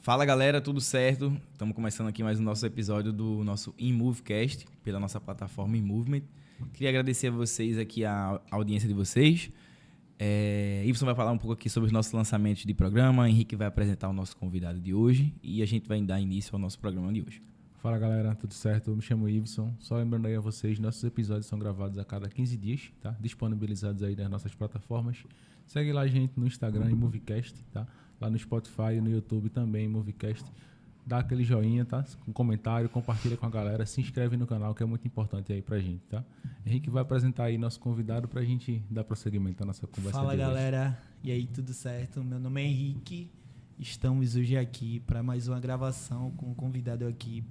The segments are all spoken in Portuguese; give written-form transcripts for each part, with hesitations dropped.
Fala galera, tudo certo? Estamos começando aqui mais um nosso episódio do nosso InMovecast, pela nossa plataforma InMovement. Queria agradecer a vocês aqui, a audiência de vocês. Iveson vai falar um pouco aqui sobre os nossos lançamentos de programa, Henrique vai apresentar o nosso convidado de hoje e a gente vai dar início ao nosso programa de hoje. Fala galera, tudo certo? Eu me chamo Iveson. Só lembrando aí a vocês, nossos episódios são gravados a cada 15 dias, tá? Disponibilizados aí nas nossas plataformas. Segue lá a gente no Instagram, InMovecast, tá? Lá no Spotify e no YouTube também, InMovecast. Dá aquele joinha, tá? Com comentário, compartilha com a galera, se inscreve no canal, que é muito importante aí pra gente, tá? Henrique vai apresentar aí nosso convidado pra gente dar prosseguimento à nossa conversa. Fala galera, e aí, tudo certo? Meu nome é Henrique. Estamos hoje aqui para mais uma gravação com um convidado aqui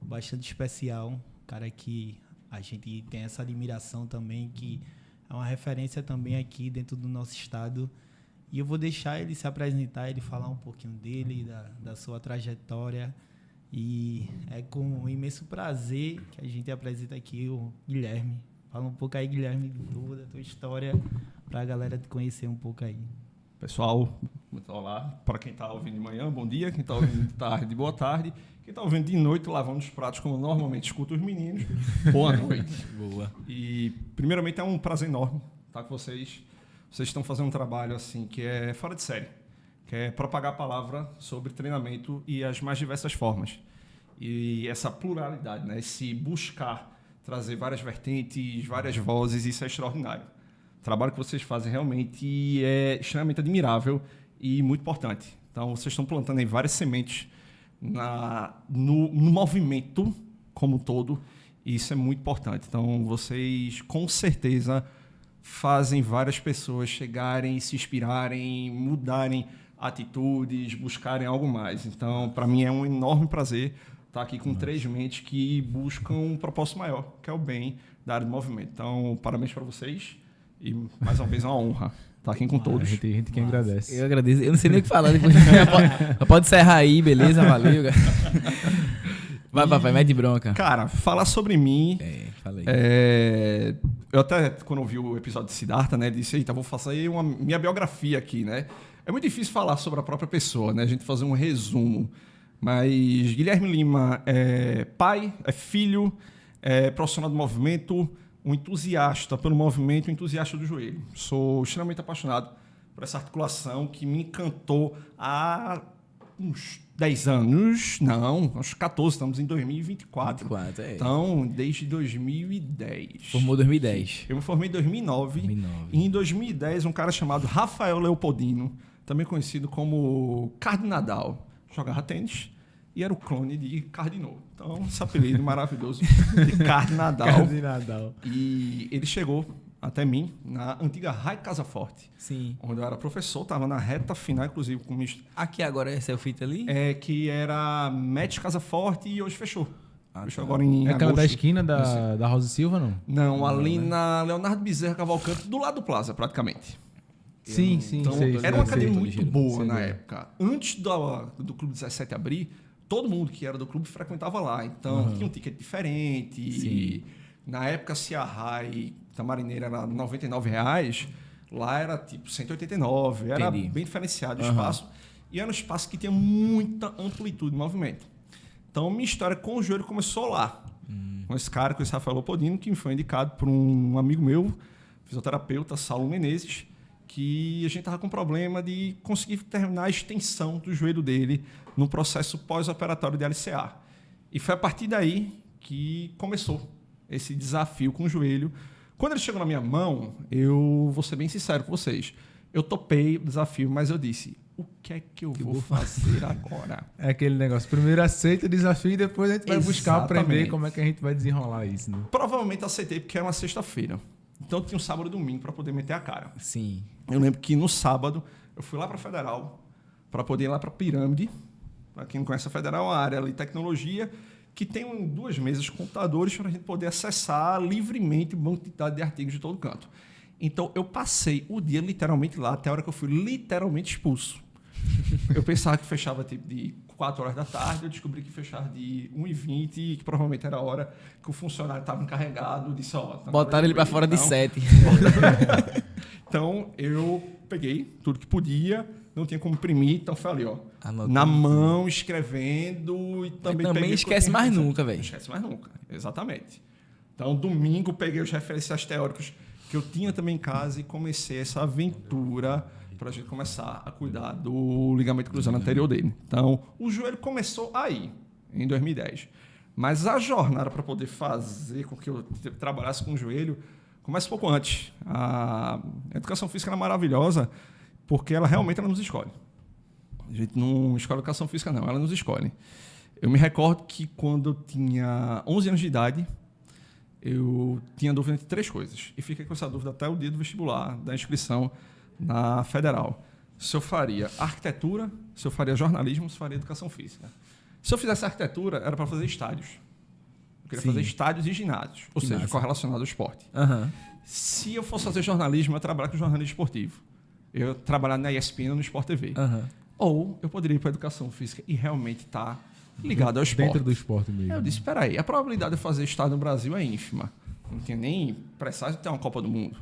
bastante especial, um cara que a gente tem essa admiração também, que é uma referência também aqui dentro do nosso estado. E eu vou deixar ele se apresentar, ele falar um pouquinho dele, da sua trajetória. E é com um imenso prazer que a gente apresenta aqui o Guilherme. Fala um pouco aí, Guilherme, da tua história, para a galera te conhecer um pouco aí. Pessoal, olá. Para quem está ouvindo de manhã, bom dia. Quem está ouvindo de tarde, boa tarde. Quem está ouvindo de noite, lavando os pratos, como normalmente escuto os meninos, boa noite. Boa. E, primeiramente, é um prazer enorme estar com vocês. Vocês estão fazendo um trabalho assim que é fora de série, que é propagar a palavra sobre treinamento e as mais diversas formas. E essa pluralidade, né? Esse buscar trazer várias vertentes, várias vozes, isso é extraordinário. O trabalho que vocês fazem realmente é extremamente admirável e muito importante. Então, vocês estão plantando aí várias sementes no movimento como um todo, e isso é muito importante. Então, vocês, com certeza, fazem várias pessoas chegarem, se inspirarem, mudarem atitudes, buscarem algo mais. Então, para mim, é um enorme prazer estar aqui com três mentes que buscam um propósito maior, que é o bem da área de movimento. Então, parabéns para vocês. E, mais uma vez, é uma honra estar aqui com todos. A gente que agradece. Eu agradeço. Eu não sei nem o que falar depois. Pode encerrar aí, beleza? Valeu. Vai, mete bronca. Cara, falar sobre mim... Falei. Eu até, quando eu vi o episódio de Siddhartha, né, disse, eita, vou fazer minha biografia aqui, né? É muito difícil falar sobre a própria pessoa, né? A gente fazer um resumo. Mas Guilherme Lima é pai, é filho, é profissional do movimento, um entusiasta pelo movimento, um entusiasta do joelho. Sou extremamente apaixonado por essa articulação que me encantou há uns 10 anos, não, uns 14, estamos em 2024. Então, desde 2010. Formou em 2010. Eu me formei em 2009. E em 2010, um cara chamado Rafael Leopoldino, também conhecido como Cardinadal, jogava tênis e era o clone de Cardinô. Então, esse apelido maravilhoso de Cardinadal. Cardinadal. E ele chegou até mim, na antiga Rai Casa Forte. Sim. Onde eu era professor, estava na reta final, inclusive, com isso. Aqui agora é selfie ali? Que era Match Casa Forte e hoje fechou. Fechou tá. agora em aquela agosto. da esquina da Rosa Silva, não? Não, ali na Leonardo Bezerra Cavalcante, do lado do Plaza, praticamente. Sim. Então, era uma academia muito boa na sei. época. Antes do Clube 17 abrir, todo mundo que era do clube frequentava lá. Então, tinha um ticket diferente. Sim. Na época, se a Rai Tamarineira era R$ 99,00, lá era tipo 189. Era Entendi. bem diferenciado o espaço. E era um espaço que tinha muita amplitude de movimento. Então, minha história com o joelho começou lá. Com esse cara, com esse Rafael Leopoldino, que me foi indicado por um amigo meu, fisioterapeuta, Saulo Menezes, que a gente estava com problema de conseguir terminar a extensão do joelho dele no processo pós-operatório de LCA. E foi a partir daí que começou esse desafio com o joelho. Quando ele chegou na minha mão, eu vou ser bem sincero com vocês, eu topei o desafio, mas eu disse, o que é que eu vou fazer agora? É aquele negócio, primeiro aceita o desafio e depois a gente vai buscar aprender Exatamente. como é que a gente vai desenrolar isso, né? Provavelmente aceitei porque era uma sexta-feira. Então eu tinha um sábado e domingo para poder meter a cara. Sim. Eu lembro que no sábado eu fui lá para a Federal para poder ir lá para a Pirâmide. Para quem não conhece a Federal, é uma área de tecnologia que tem 2 mesas de computadores para a gente poder acessar livremente uma quantidade de artigos de todo canto. Então eu passei o dia literalmente lá até a hora que eu fui literalmente expulso. Eu pensava que fechava tipo de 4 horas da tarde, eu descobri que fechava de 1h20, que provavelmente era a hora que o funcionário estava encarregado, disse, ó... Botaram ele para fora de 7. Então, eu peguei tudo que podia, não tinha como imprimir, então foi ali, ó. Anotando. Na mão, escrevendo e também também peguei esquece mais nunca, velho. Não esquece mais nunca, exatamente. Então, domingo, peguei os referenciais teóricos que eu tinha também em casa e comecei essa aventura para a gente começar a cuidar do ligamento cruzado anterior dele. Então, o joelho começou aí, em 2010. Mas a jornada para poder fazer com que eu trabalhasse com o joelho começa um pouco antes. A educação física era maravilhosa porque ela realmente nos escolhe. A gente não escolhe educação física, não. Ela nos escolhe. Eu me recordo que quando eu tinha 11 anos de idade, eu tinha dúvida entre 3 coisas. E fiquei com essa dúvida até o dia do vestibular, da inscrição na Federal. Se eu faria arquitetura, se eu faria jornalismo, se eu faria educação física. Se eu fizesse arquitetura, era para fazer estádios. Eu queria fazer estádios e ginásios, ou seja, correlacionado ao esporte. Uhum. Se eu fosse fazer jornalismo, eu ia trabalhar com jornalismo esportivo. Eu ia trabalhar na ESPN ou no Sport TV. Uhum. Ou eu poderia ir para a educação física e realmente estar ligado ao esporte. Dentro do esporte mesmo. Eu disse, espera aí, a probabilidade de fazer estádio no Brasil é ínfima. Não tinha nem presságio de ter uma Copa do Mundo.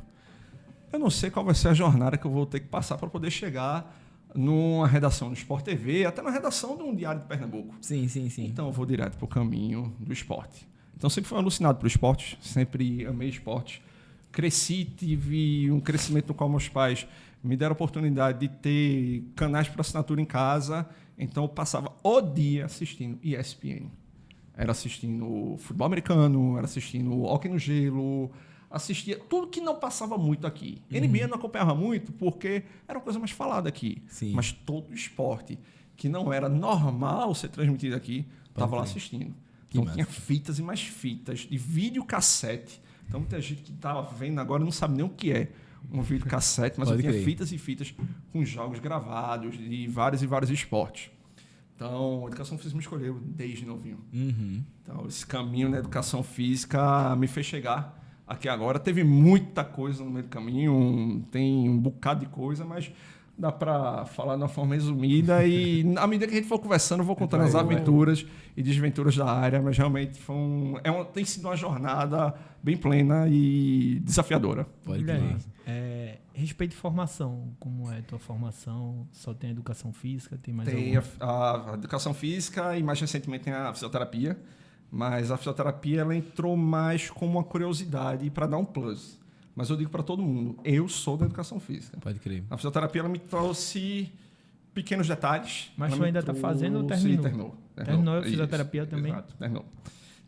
Eu não sei qual vai ser a jornada que eu vou ter que passar para poder chegar numa redação do Sport TV, até na redação de um diário de Pernambuco. Sim. Então eu vou direto para o caminho do esporte. Então sempre fui alucinado pelo esporte, sempre amei esporte. Cresci, tive um crescimento no qual meus pais me deram a oportunidade de ter canais para assinatura em casa. Então eu passava o dia assistindo ESPN. Era assistindo futebol americano, era assistindo hóquei no gelo, assistia tudo que não passava muito aqui. NBA eu não acompanhava muito porque era uma coisa mais falada aqui. Sim. Mas todo esporte que não era normal ser transmitido aqui, estava lá assistindo. Então tinha fitas e mais fitas de videocassete. Então muita gente que estava vendo agora não sabe nem o que é um videocassete, mas eu tinha fitas e fitas com jogos gravados de vários e vários esportes. Então, a educação física me escolheu desde novinho. Uhum. Então, esse caminho na educação física me fez chegar aqui agora. Teve muita coisa no meio do caminho, tem um bocado de coisa, mas dá para falar de uma forma resumida e, à medida que a gente for conversando, eu vou contando as aventuras e desventuras da área, mas realmente tem sido uma jornada bem plena e desafiadora. Pode Guilherme, crer. respeito de formação, como é a tua formação? Só tem a educação física? Tem mais Tem alguma? a educação física e mais recentemente tem a fisioterapia, mas a fisioterapia ela entrou mais como uma curiosidade para dar um plus. Mas eu digo para todo mundo, eu sou da educação física. Pode crer. A fisioterapia ela me trouxe pequenos detalhes. Mas ela tu me ainda está fazendo ou trouxe- terminou? Terminou. Terminou a fisioterapia Isso, também? Exato, terminou.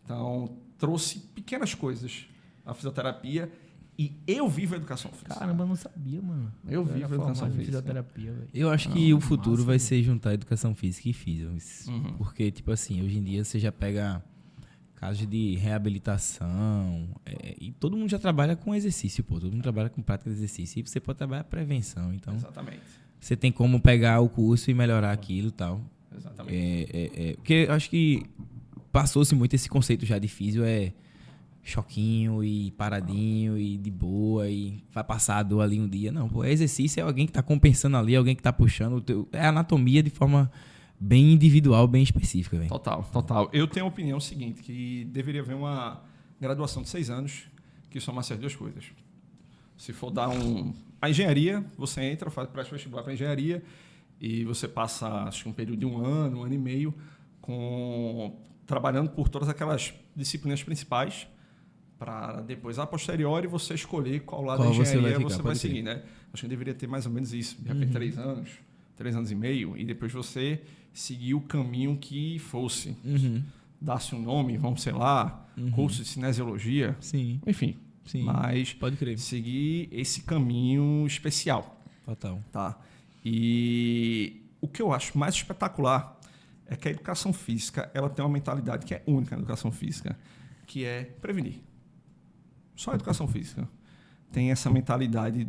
Então, trouxe pequenas coisas a fisioterapia e eu vivo a educação física. Caramba, eu não sabia, mano. Eu vivo era a educação formado em física. fisioterapia, velho. Eu acho que o futuro massa, vai velho. ser juntar educação física e físio. Uhum. Porque, tipo assim, hoje em dia você já pega casos de reabilitação e todo mundo já trabalha com exercício, pô. Todo mundo trabalha com prática de exercício. E você pode trabalhar prevenção. Então, Exatamente. você tem como pegar o curso e melhorar aquilo e tal. Exatamente. Porque eu acho que passou-se muito esse conceito já de físio, choquinho e paradinho e de boa e vai passar a dor ali um dia. Não, pô, exercício é alguém que tá compensando ali, alguém que tá puxando. É anatomia de forma bem individual, bem específica, velho. Total. Eu tenho a opinião seguinte, que deveria haver uma graduação de 6 anos que somasse as 2 coisas. Se for dar a engenharia, você entra, presta vestibular para engenharia e você passa, acho que um período de 1 ano e meio, trabalhando por todas aquelas disciplinas principais para depois, a posteriori, você escolher qual lado da engenharia você vai seguir, né? Acho que deveria ter mais ou menos isso, de repente 3 anos, 3 anos e meio, e depois você seguir o caminho que fosse. Dar-se um nome, vamos, sei lá, curso de cinesiologia, Sim. enfim. Sim. Mas Pode crer. seguir esse caminho especial. Total. Tá? E o que eu acho mais espetacular é que a educação física ela tem uma mentalidade que é única na educação física, que é prevenir. Só a educação física tem essa mentalidade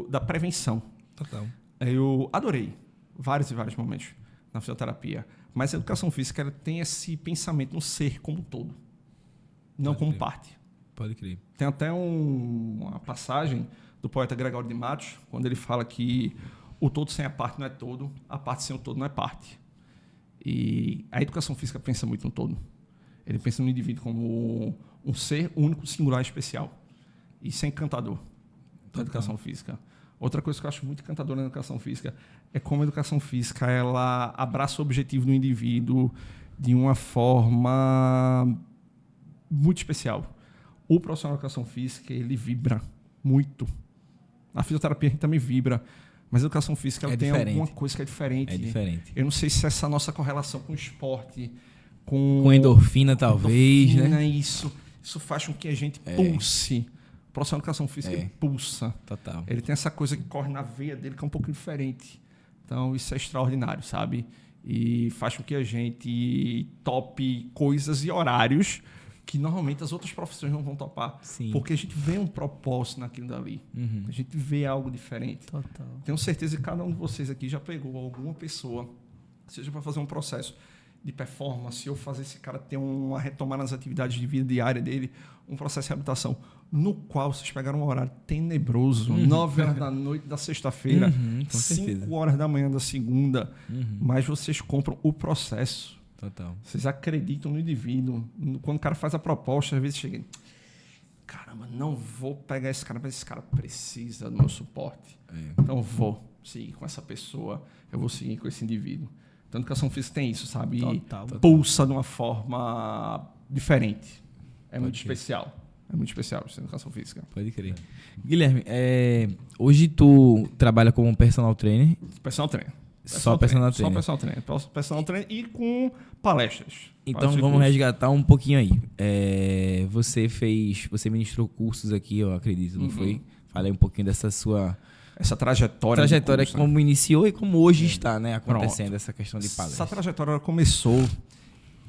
da prevenção. Total. Eu adorei vários e vários momentos na fisioterapia, mas a educação física ela tem esse pensamento no ser como um todo, não como parte. Pode crer. Tem até uma passagem do poeta Gregório de Matos, quando ele fala que o todo sem a parte não é todo, a parte sem o todo não é parte. E a educação física pensa muito no todo. Ele pensa no indivíduo como um ser único, singular e especial. Isso é encantador da educação física. Outra coisa que eu acho muito encantadora na educação física é como a educação física ela abraça o objetivo do indivíduo de uma forma muito especial. O profissional de educação física, ele vibra muito. A fisioterapia a gente também vibra, mas a educação física ela tem alguma coisa que é diferente. É diferente. Eu não sei se essa nossa correlação com o esporte, com endorfina, talvez, endorfina, né? Isso faz com que a gente pulse. O profissional de educação física ele pulsa. Total. Ele tem essa coisa que corre na veia dele que é um pouco diferente. Então, isso é extraordinário, sabe? E faz com que a gente tope coisas e horários que normalmente as outras profissões não vão topar. Sim. Porque a gente vê um propósito naquilo dali. Uhum. A gente vê algo diferente. Total. Tenho certeza que cada um de vocês aqui já pegou alguma pessoa, seja para fazer um processo de performance ou fazer esse cara ter uma retomada nas atividades de vida diária dele, um processo de reabilitação, no qual vocês pegaram um horário tenebroso, 9 horas da noite da sexta-feira, com certeza. 5 horas da manhã da segunda, mas vocês compram o processo. Total. Vocês acreditam no indivíduo. Quando o cara faz a proposta, às vezes chega, caramba, não vou pegar esse cara, mas esse cara precisa do meu suporte. Então eu vou seguir com essa pessoa, eu vou seguir com esse indivíduo. Então a educação física tem isso, sabe? Total. Pulsa de uma forma diferente. É muito especial. É muito especial essa educação física. Pode crer. Guilherme, hoje tu trabalha como personal trainer? Personal trainer. Só personal trainer. Só personal trainer. Personal trainer e com palestras. Então vamos resgatar um pouquinho aí. Você ministrou cursos aqui, eu acredito, não foi? Falei um pouquinho dessa sua... Essa trajetória curso, como iniciou e como hoje está, né, acontecendo essa questão de palestra. Essa trajetória ela começou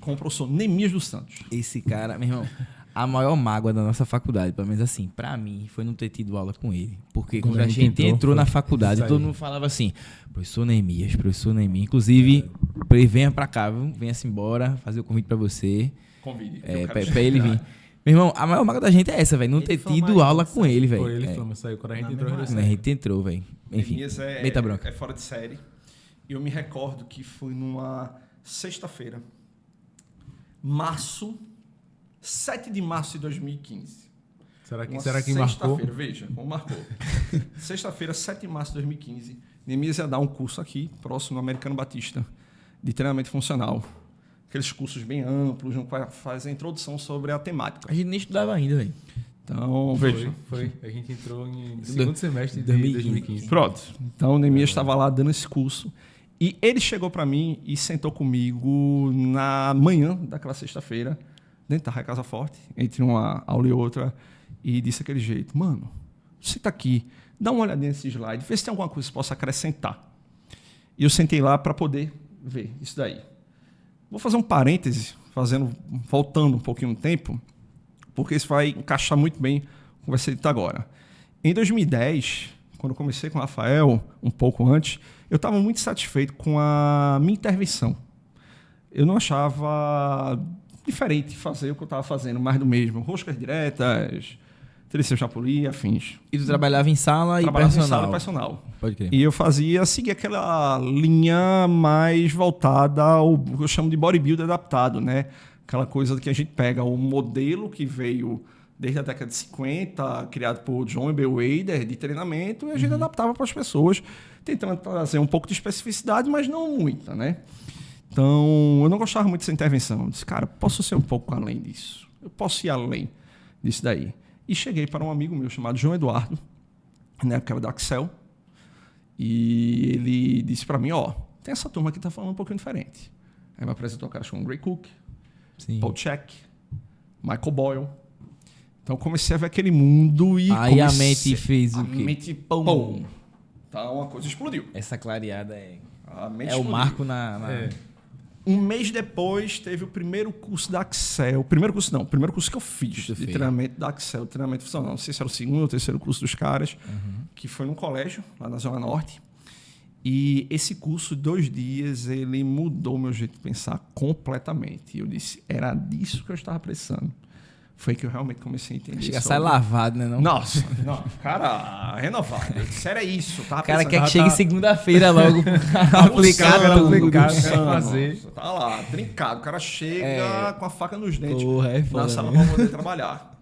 com o professor Nemias dos Santos. Esse cara, meu irmão, a maior mágoa da nossa faculdade, pelo menos assim, pra mim, foi não ter tido aula com ele. Porque quando a gente entrou na faculdade, todo mundo falava assim, professor Nemias. Inclusive, venha pra cá, venha-se embora, fazer o convite pra você. Convide. Pra ele vir. Meu irmão, a maior mágoa da gente é essa, velho. Não ter tido aula com ele, velho. Foi, ele falou, saiu quando a gente entrou. A gente entrou, velho. Enfim, meita branca. É fora de série. E eu me recordo que foi numa sexta-feira, 7 de março de 2015. Será que marcou? Sexta-feira, veja, como marcou. Sexta-feira, 7 de março de 2015, Nemias ia dar um curso aqui, próximo ao Americano Batista, de treinamento funcional. Aqueles cursos bem amplos, no qual faz a introdução sobre a temática. A gente nem estudava ainda, velho. Então, veja. Foi. A gente entrou no segundo semestre de 2015. Pronto. Então, o Nemias estava lá dando esse curso. E ele chegou para mim e sentou comigo na manhã daquela sexta-feira, dentro da Casa Forte, entre uma aula e outra, e disse daquele jeito, mano, você está aqui, dá uma olhadinha nesse slide, vê se tem alguma coisa que você possa acrescentar. E eu sentei lá para poder ver isso daí. Vou fazer um parêntese, voltando um pouquinho no tempo, porque isso vai encaixar muito bem com o que vai ser dito agora. Em 2010, quando eu comecei com o Rafael, um pouco antes, eu estava muito satisfeito com a minha intervenção. Eu não achava diferente fazer o que eu estava fazendo, mais do mesmo. Roscas diretas, tríceps chapuli, afins. E tu trabalhava em sala e personal? Trabalhava em sala e personal. Pode crer. E eu seguia aquela linha mais voltada ao que eu chamo de bodybuilder adaptado, né? Aquela coisa que a gente pega o modelo que veio desde a década de 50, criado por John B. Wader, de treinamento, e a gente adaptava para as pessoas, tentando trazer um pouco de especificidade, mas não muita, né? Então, eu não gostava muito dessa intervenção. Eu disse, cara, posso ser um pouco além disso. Eu posso ir além disso daí. E cheguei para um amigo meu chamado João Eduardo, na época era da Axel, e ele disse para mim, tem essa turma que está falando um pouquinho diferente. Aí me apresentou caras como Gray Cook, Paul Chek, Michael Boyle. Então, comecei a ver aquele mundo e... Aí a mente fez o quê? A mente, pum! Então, a coisa explodiu. Essa clareada é explodiu. O marco na... Um mês depois, teve o primeiro curso da Axel. O primeiro curso que eu fiz de treinamento da Axel, treinamento funcional. Não sei se era o segundo ou o terceiro curso dos caras, que foi num colégio, lá na Zona Norte. E esse curso, 2 dias, ele mudou o meu jeito de pensar completamente. E eu disse, era disso que eu estava precisando. Foi que eu realmente comecei a entender. Chega a sair lavado, né? Não? Nossa, não, cara, renovado. Eu disse, era isso. O cara quer que chegue segunda-feira logo aplicar tudo. Fazer. Tá lá, trincado. O cara chega com a faca nos dentes Porra, é foda, na sala para poder trabalhar.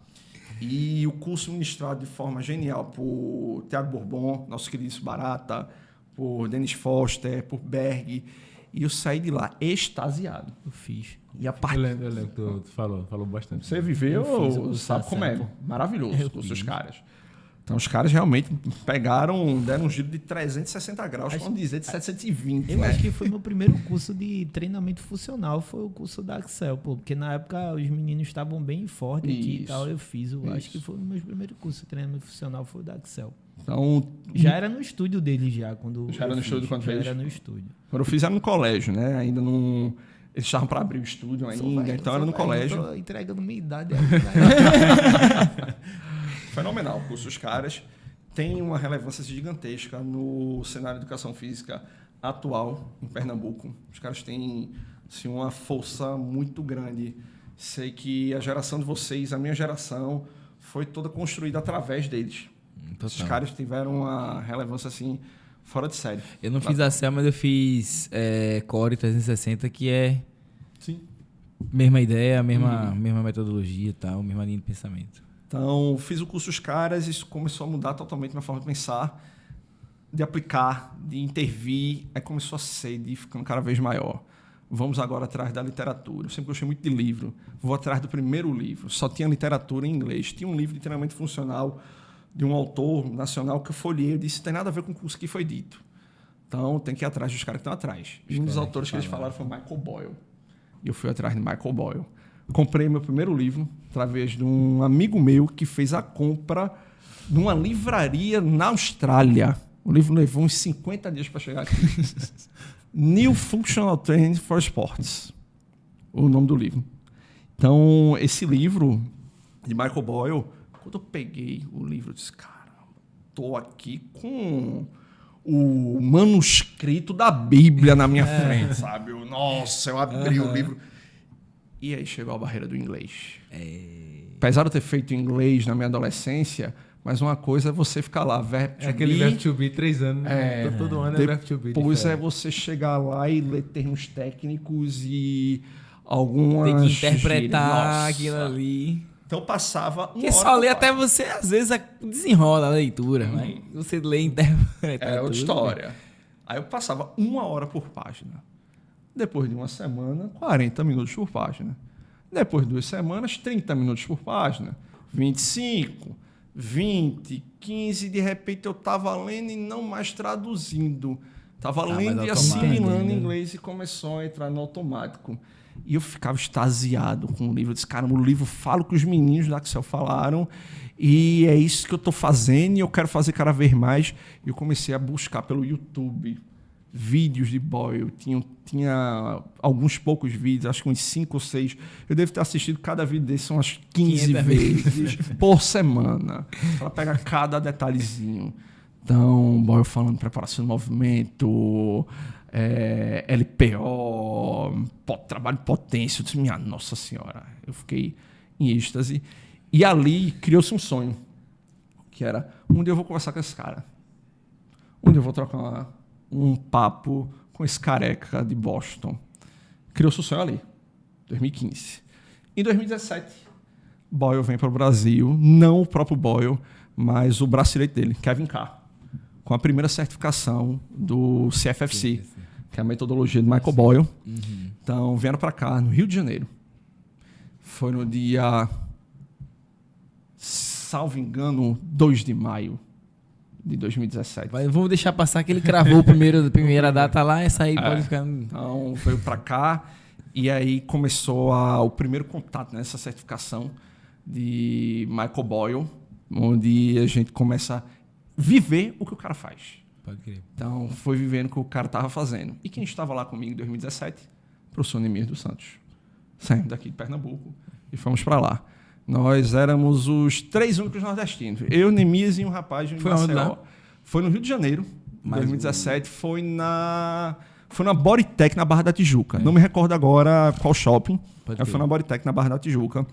E o curso ministrado de forma genial por Tiago Bourbon, nosso querido Barata, por Dennis Foster, por Berg. E eu saí de lá extasiado. Eu fiz. E a Eu parte... lembro que tu falou bastante. Você viveu, Eu fiz o curso sabe da como é. Sampo. Maravilhoso Eu os seus fiz. caras. Então, os caras realmente deram um giro de 360 graus, vamos dizer, de 720, Eu né? acho que foi meu primeiro curso de treinamento funcional, foi o curso da Axel, pô, porque na época os meninos estavam bem fortes aqui e Isso, tal, eu fiz. Eu acho isso. que foi o meu primeiro curso de treinamento funcional, foi o da Axel. Então, Já era no estúdio dele já, quando Já era eu no fiz, estúdio quando já fez? era no estúdio. quando eu fiz era no colégio, né? Ainda não... Eles estavam para abrir o estúdio ainda, então era no colégio. Eu tô entregando minha idade aí, né? Fenomenal o curso dos caras. Tem uma relevância gigantesca no cenário de educação física atual em Pernambuco. Os caras têm assim, uma força muito grande. Sei que a geração de vocês, a minha geração, foi toda construída através deles. Esses Total. caras tiveram uma relevância assim fora de série. Eu não fiz a CEL, mas eu fiz Core 360, que é Sim. mesma ideia, mesma metodologia e tal, mesma linha de pensamento. Então, fiz o curso dos caras e isso começou a mudar totalmente minha forma de pensar, de aplicar, de intervir. Aí começou a sede ficando cada vez maior. Vamos agora atrás da literatura. Eu sempre gostei muito de livro. Vou atrás do primeiro livro. Só tinha literatura em inglês. Tinha um livro de treinamento funcional de um autor nacional que eu folhei e disse, não tem nada a ver com o curso que foi dito. Então, tem que ir atrás dos caras que estão atrás. E um dos autores que eles falaram foi Michael Boyle. E eu fui atrás de Michael Boyle. Comprei meu primeiro livro através de um amigo meu que fez a compra de uma livraria na Austrália. O livro levou uns 50 dias para chegar aqui. New Functional Training for Sports. O nome do livro. Então, esse livro de Michael Boyle, quando eu peguei o livro, eu disse, caramba, tô aqui com o manuscrito da Bíblia na minha frente, sabe? Nossa, eu abri o livro. E aí chegou a barreira do inglês. Apesar de eu ter feito inglês na minha adolescência, mas uma coisa é você ficar lá, verbo to É aquele be, verbo to be 3 anos. É, Todo ano é verbo to be. depois é diferente. você chegar lá e ler termos técnicos e algumas... Tem que interpretar gírias. aquilo Nossa. ali. Então eu passava uma Porque hora só ler por até você, às vezes, desenrola a leitura. Mas você lê e interpreta. É outra tudo. história. Aí eu passava 1 hora por página. Depois de uma semana, 40 minutos por página. Depois de 2 semanas, 30 minutos por página. 25, 20, 15. De repente eu estava lendo e não mais traduzindo. Estava lendo mais e automático, assimilando né? em inglês e começou a entrar no automático. E eu ficava extasiado com o livro. Eu disse, cara, o livro fala o que os meninos da Axel falaram e é isso que eu estou fazendo e eu quero fazer cada vez mais. E eu comecei a buscar pelo YouTube vídeos de Boyle. Tinha alguns poucos vídeos, acho que uns 5 ou 6. Eu devo ter assistido cada vídeo desses umas 15 vezes por semana, para pegar cada detalhezinho. Então, Boyle falando preparação do movimento, LPO, trabalho de potência. Eu disse, minha Nossa Senhora, eu fiquei em êxtase. E ali criou-se um sonho, que era, um dia eu vou conversar com esse cara. Um dia eu vou trocar um papo com esse careca de Boston. Criou-se o sonho ali, 2015. Em 2017, Boyle vem para o Brasil, não o próprio Boyle, mas o bracelete dele, Kevin Carr, com a primeira certificação do CFFC, que é a metodologia de Michael Boyle. Então, vieram para cá, no Rio de Janeiro. Foi no dia, salvo engano, 2 de maio de 2017. Vamos deixar passar que ele cravou a primeira data lá, essa aí pode ficar... Então, veio para cá e aí começou o primeiro contato nessa certificação de Michael Boyle, onde a gente começa a viver o que o cara faz. Pode crer. Então, foi vivendo o que o cara estava fazendo. E quem estava lá comigo em 2017? O professor Nemir dos Santos. Saímos daqui de Pernambuco e fomos para lá. Nós éramos os 3 únicos nordestinos. Eu, Nemias e um rapaz de Foi onde Maceió. lá? Foi no Rio de Janeiro, em Mas 2017. Foi na Bodytech, na Barra da Tijuca. Não me recordo agora qual shopping. Pode Mas crer. foi na Bodytech, na Barra da Tijuca,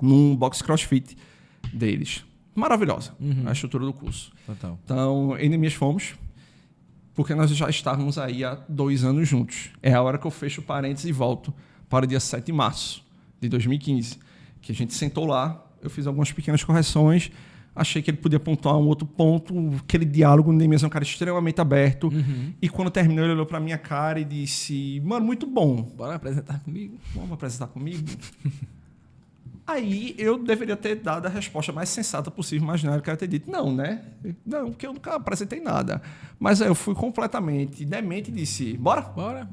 num box crossfit deles. Maravilhosa a estrutura do curso. Total. Então, eu e Nemias fomos, porque nós já estávamos aí há 2 anos juntos. É a hora que eu fecho o parênteses e volto para o dia 7 de março de 2015, que a gente sentou lá, eu fiz algumas pequenas correções, achei que ele podia pontuar um outro ponto, aquele diálogo, o Neemias é um cara extremamente aberto, e quando terminou ele olhou pra minha cara e disse, mano, muito bom. Bora apresentar comigo? Vamos apresentar comigo? Aí eu deveria ter dado a resposta mais sensata possível, imaginário, que eu ia ter dito, não, né? Não, porque eu nunca apresentei nada. Mas aí eu fui completamente demente e disse, bora? Bora.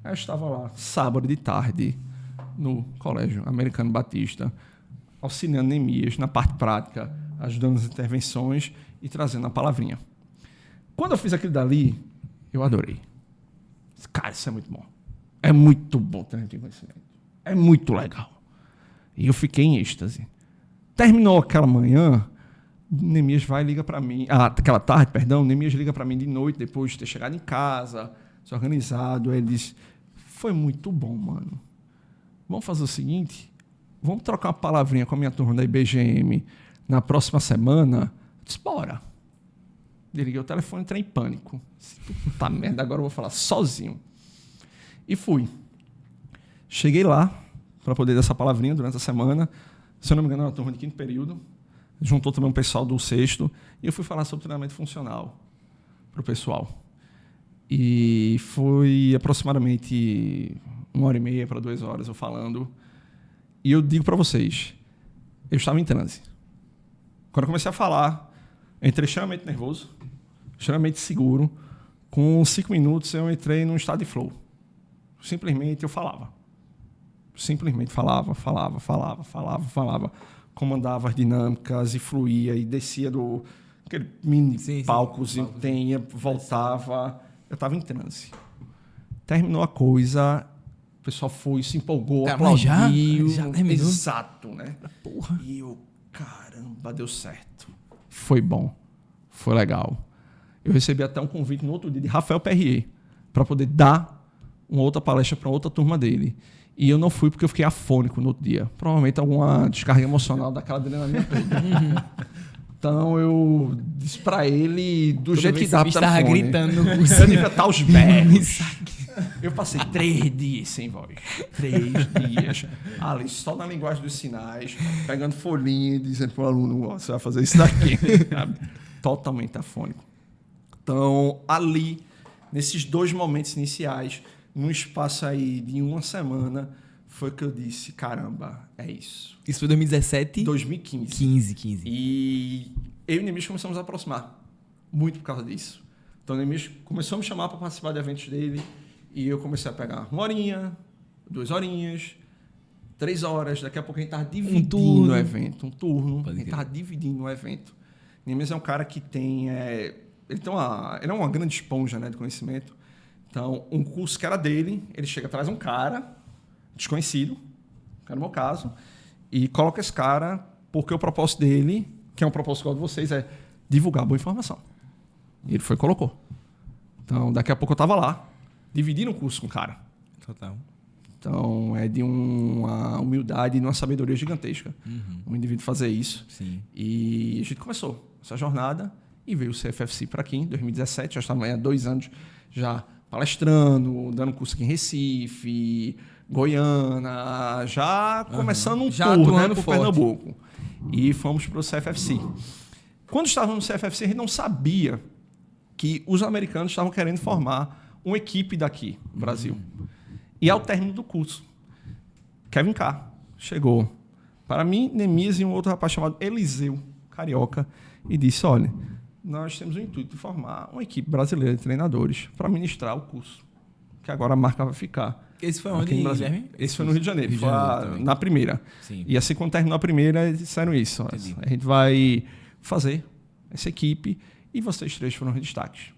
Aí eu estava lá, sábado de tarde, no Colégio Americano Batista, auxiliando Neemias na parte prática, ajudando nas intervenções e trazendo a palavrinha. Quando eu fiz aquilo dali, eu adorei. Cara, isso é muito bom. É muito bom ter gente de conhecimento. É muito legal. E eu fiquei em êxtase. Terminou aquela manhã, Neemias vai e liga para mim. Aquela tarde, perdão, Neemias liga para mim de noite, depois de ter chegado em casa, se organizado. Aí ele diz, foi muito bom, mano. Vamos fazer o seguinte, vamos trocar uma palavrinha com a minha turma da IBGM na próxima semana? Eu disse, bora. Desliguei o telefone e entrei em pânico. Puta merda, agora eu vou falar sozinho. E fui. Cheguei lá para poder dar essa palavrinha durante a semana. Se eu não me engano, era uma turma de 5º período. Juntou também um pessoal do 6º. E eu fui falar sobre treinamento funcional para o pessoal. E foi aproximadamente 1h30 para 2 horas eu falando. E eu digo para vocês, eu estava em transe. Quando eu comecei a falar, eu entrei extremamente nervoso, extremamente seguro. Com 5 minutos eu entrei num estado de flow. Simplesmente eu falava. Simplesmente falava. Comandava as dinâmicas e fluía e descia do aquele mini palcozinho que tem, voltava. Eu estava em transe. Terminou a coisa, o pessoal foi, se empolgou, aplaudiu. Já terminou? Exato, né? Porra. E eu, caramba, deu certo. Foi bom, foi legal. Eu recebi até um convite no outro dia de Rafael Perrier para poder dar uma outra palestra para outra turma dele. E eu não fui porque eu fiquei afônico no outro dia. Provavelmente alguma descarga emocional daquela adrenalina toda. Então eu disse para ele do Toda jeito que dá para tava gritando no curso. Eu devia estar os berros. Eu passei 3 dias sem voz. 3 dias. Ali, só na linguagem dos sinais, pegando folhinha e dizendo para o aluno, você vai fazer isso daqui. Totalmente afônico. Então, ali, nesses 2 momentos iniciais, num espaço aí de 1 semana, foi que eu disse, caramba, é isso. Isso foi 2017? 2015. 15. E eu e o Neemias começamos a aproximar. Muito por causa disso. Então o Neemias começou a me chamar para participar de eventos dele. E eu comecei a pegar 1 horinha, 2 horinhas, 3 horas. Daqui a pouco a gente estava dividindo o evento. Um turno. A gente estava dividindo o evento. O Neemias é um cara que tem... Ele é uma grande esponja, né, de conhecimento. Então, um curso que era dele, ele chega atrás de um cara desconhecido, que era o meu caso, e coloca esse cara porque o propósito dele, que é um propósito igual de vocês, é divulgar boa informação. E ele foi e colocou. Então, daqui a pouco eu estava lá, dividindo o curso com o cara. Total. Então, é de uma humildade e de uma sabedoria gigantesca. Um indivíduo fazer isso. Sim. E a gente começou essa jornada e veio o CFFC para aqui em 2017, já estava há 2 anos já palestrando, dando curso aqui em Recife, Goiânia, já começando um Já tour, né, atuando por forte. Pernambuco. E fomos para o CFFC. Quando estávamos no CFFC, a gente não sabia que os americanos estavam querendo formar uma equipe daqui, no Brasil. E ao término do curso, Kevin K. chegou para mim, Neemias e um outro rapaz chamado Eliseu, carioca, e disse, olha, nós temos o intuito de formar uma equipe brasileira de treinadores para ministrar o curso, que agora a marca vai ficar. Esse foi aqui onde, no Brasil. Guilherme? Esse foi no Rio de Janeiro, Rio de foi Janeiro também. na primeira. Sim. E assim, quando terminou a primeira, eles disseram isso. Ó, Entendi. a gente vai fazer essa equipe e vocês 3 foram os destaques.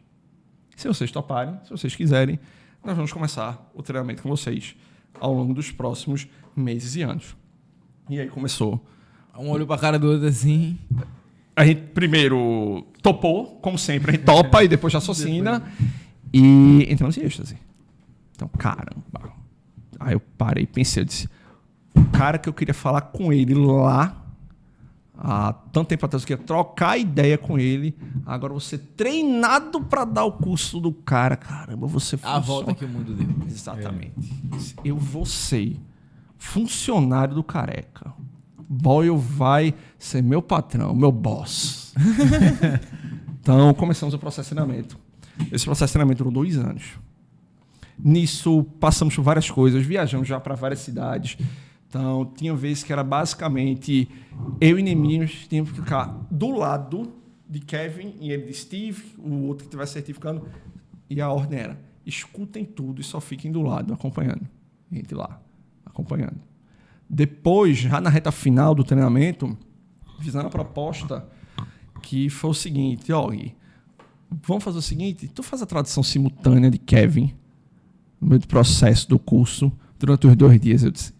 Se vocês toparem, se vocês quiserem, nós vamos começar o treinamento com vocês ao longo dos próximos meses e anos. E aí começou. Um olho pra cara do outro assim. A gente primeiro topou, como sempre, a gente topa e depois raciocina. E entramos em êxtase. Então, caramba. Aí eu parei e pensei, eu disse, o cara que eu queria falar com ele lá, há tanto tempo atrás, eu queria trocar ideia com ele, agora você treinado para dar o curso do cara, caramba, você A volta que o mundo deu. Exatamente. Eu vou ser funcionário do Careca. Boyle vai ser meu patrão, meu boss. Então, começamos o processo de treinamento. Esse processo de treinamento durou 2 anos. Nisso, passamos por várias coisas, viajamos já para várias cidades. Então, tinha vezes que era basicamente eu e Neemias tínhamos que ficar do lado de Kevin e ele de Steve, o outro que estivesse certificando, e a ordem era: escutem tudo e só fiquem do lado, acompanhando. A gente lá, acompanhando. Depois, já na reta final do treinamento, fizeram a proposta que foi o seguinte: ó, Gui, vamos fazer o seguinte, tu faz a tradução simultânea de Kevin no meio do processo do curso durante os 2 dias. Eu disse: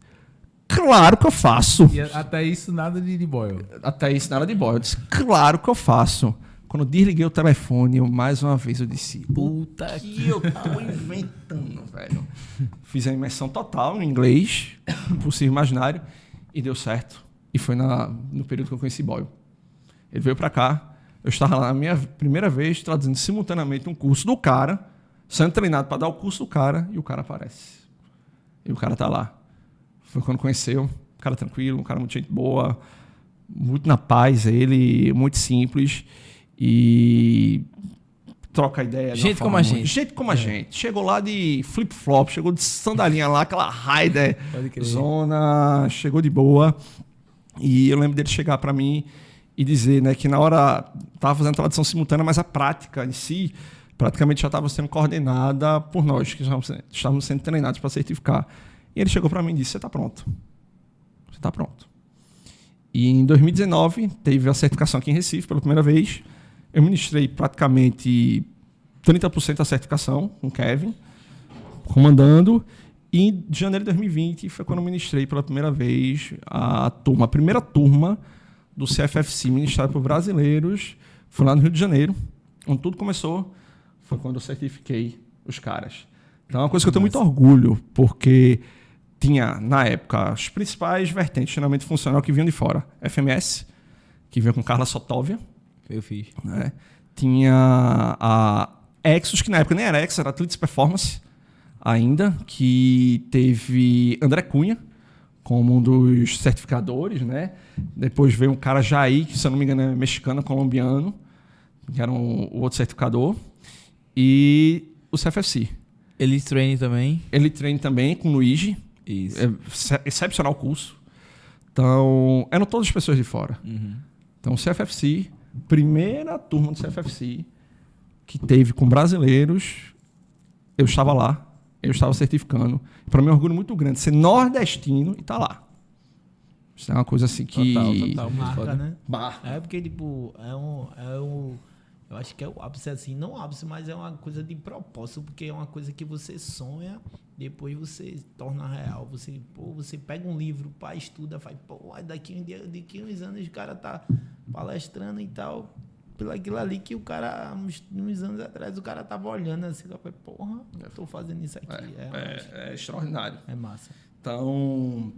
claro que eu faço. E até isso nada de Boyle. Até isso nada de Boyle. Eu disse: claro que eu faço. Quando eu desliguei o telefone, mais uma vez eu disse: puta que eu tô inventando, velho. Fiz a imersão total em inglês, possível imaginário, e deu certo. E foi no período que eu conheci Boyle. Ele veio pra cá, eu estava lá na minha primeira vez traduzindo simultaneamente um curso do cara, sendo treinado para dar o curso do cara, e o cara aparece. E o cara tá lá. Foi quando conheceu, um cara tranquilo, um cara muito gente boa, muito na paz, ele, muito simples. E troca ideia. Gente como a gente. Gente como a gente. Chegou lá de flip-flop, chegou de sandalinha lá, aquela Raider zona, chegou de boa. E eu lembro dele chegar para mim e dizer, né, que na hora estava fazendo tradução simultânea, mas a prática em si praticamente já estava sendo coordenada por nós, que estávamos sendo treinados para certificar. E ele chegou para mim e disse: você está pronto. Você está pronto. E em 2019, teve a certificação aqui em Recife pela primeira vez. Eu ministrei praticamente 30% da certificação com o Kevin, comandando. E em janeiro de 2020 foi quando eu ministrei pela primeira vez a primeira turma do CFFC, ministrado por brasileiros. Foi lá no Rio de Janeiro, onde tudo começou. Foi quando eu certifiquei os caras. Então é uma coisa que eu tenho muito orgulho, porque tinha, na época, as principais vertentes de treinamento funcional que vinham de fora. FMS, que vinha com Carla Sotóvia. Eu fiz. Né? Tinha a Exos, que na época nem era Exos, era Athletes Performance ainda, que teve André Cunha como um dos certificadores, né? Depois veio um cara Jair, que se eu não me engano é mexicano, colombiano, que era o outro certificador. E o CFFC. Elite Training também. Ele treina também com o Luigi. Isso. É excepcional o curso. Então, eram todas as pessoas de fora. Uhum. Então, o CFFC, primeira turma do CFFC que teve com brasileiros, eu estava lá, eu estava certificando. Para mim é um orgulho muito grande ser nordestino e estar lá. Isso é uma coisa assim que... Total. Muito Marca, foda. né? Marca. É porque, tipo, eu acho que é o ápice, assim, não o ápice, mas é uma coisa de propósito, porque é uma coisa que você sonha, depois você torna real. Você pega um livro, pá, estuda, faz, daqui uns anos o cara tá palestrando e tal, pelo aquilo ali que o cara, uns anos atrás, o cara tava olhando assim, porra, eu tô fazendo isso aqui. É extraordinário. É massa. Então,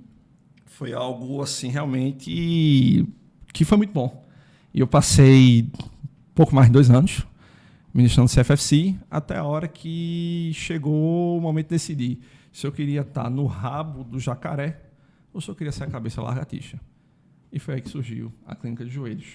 foi algo assim, realmente, que foi muito bom. E eu passei pouco mais de 2 anos ministrando CFFC, até a hora que chegou o momento de decidir se eu queria estar no rabo do jacaré ou se eu queria ser a cabeça lagartixa. E foi aí que surgiu a clínica de joelhos,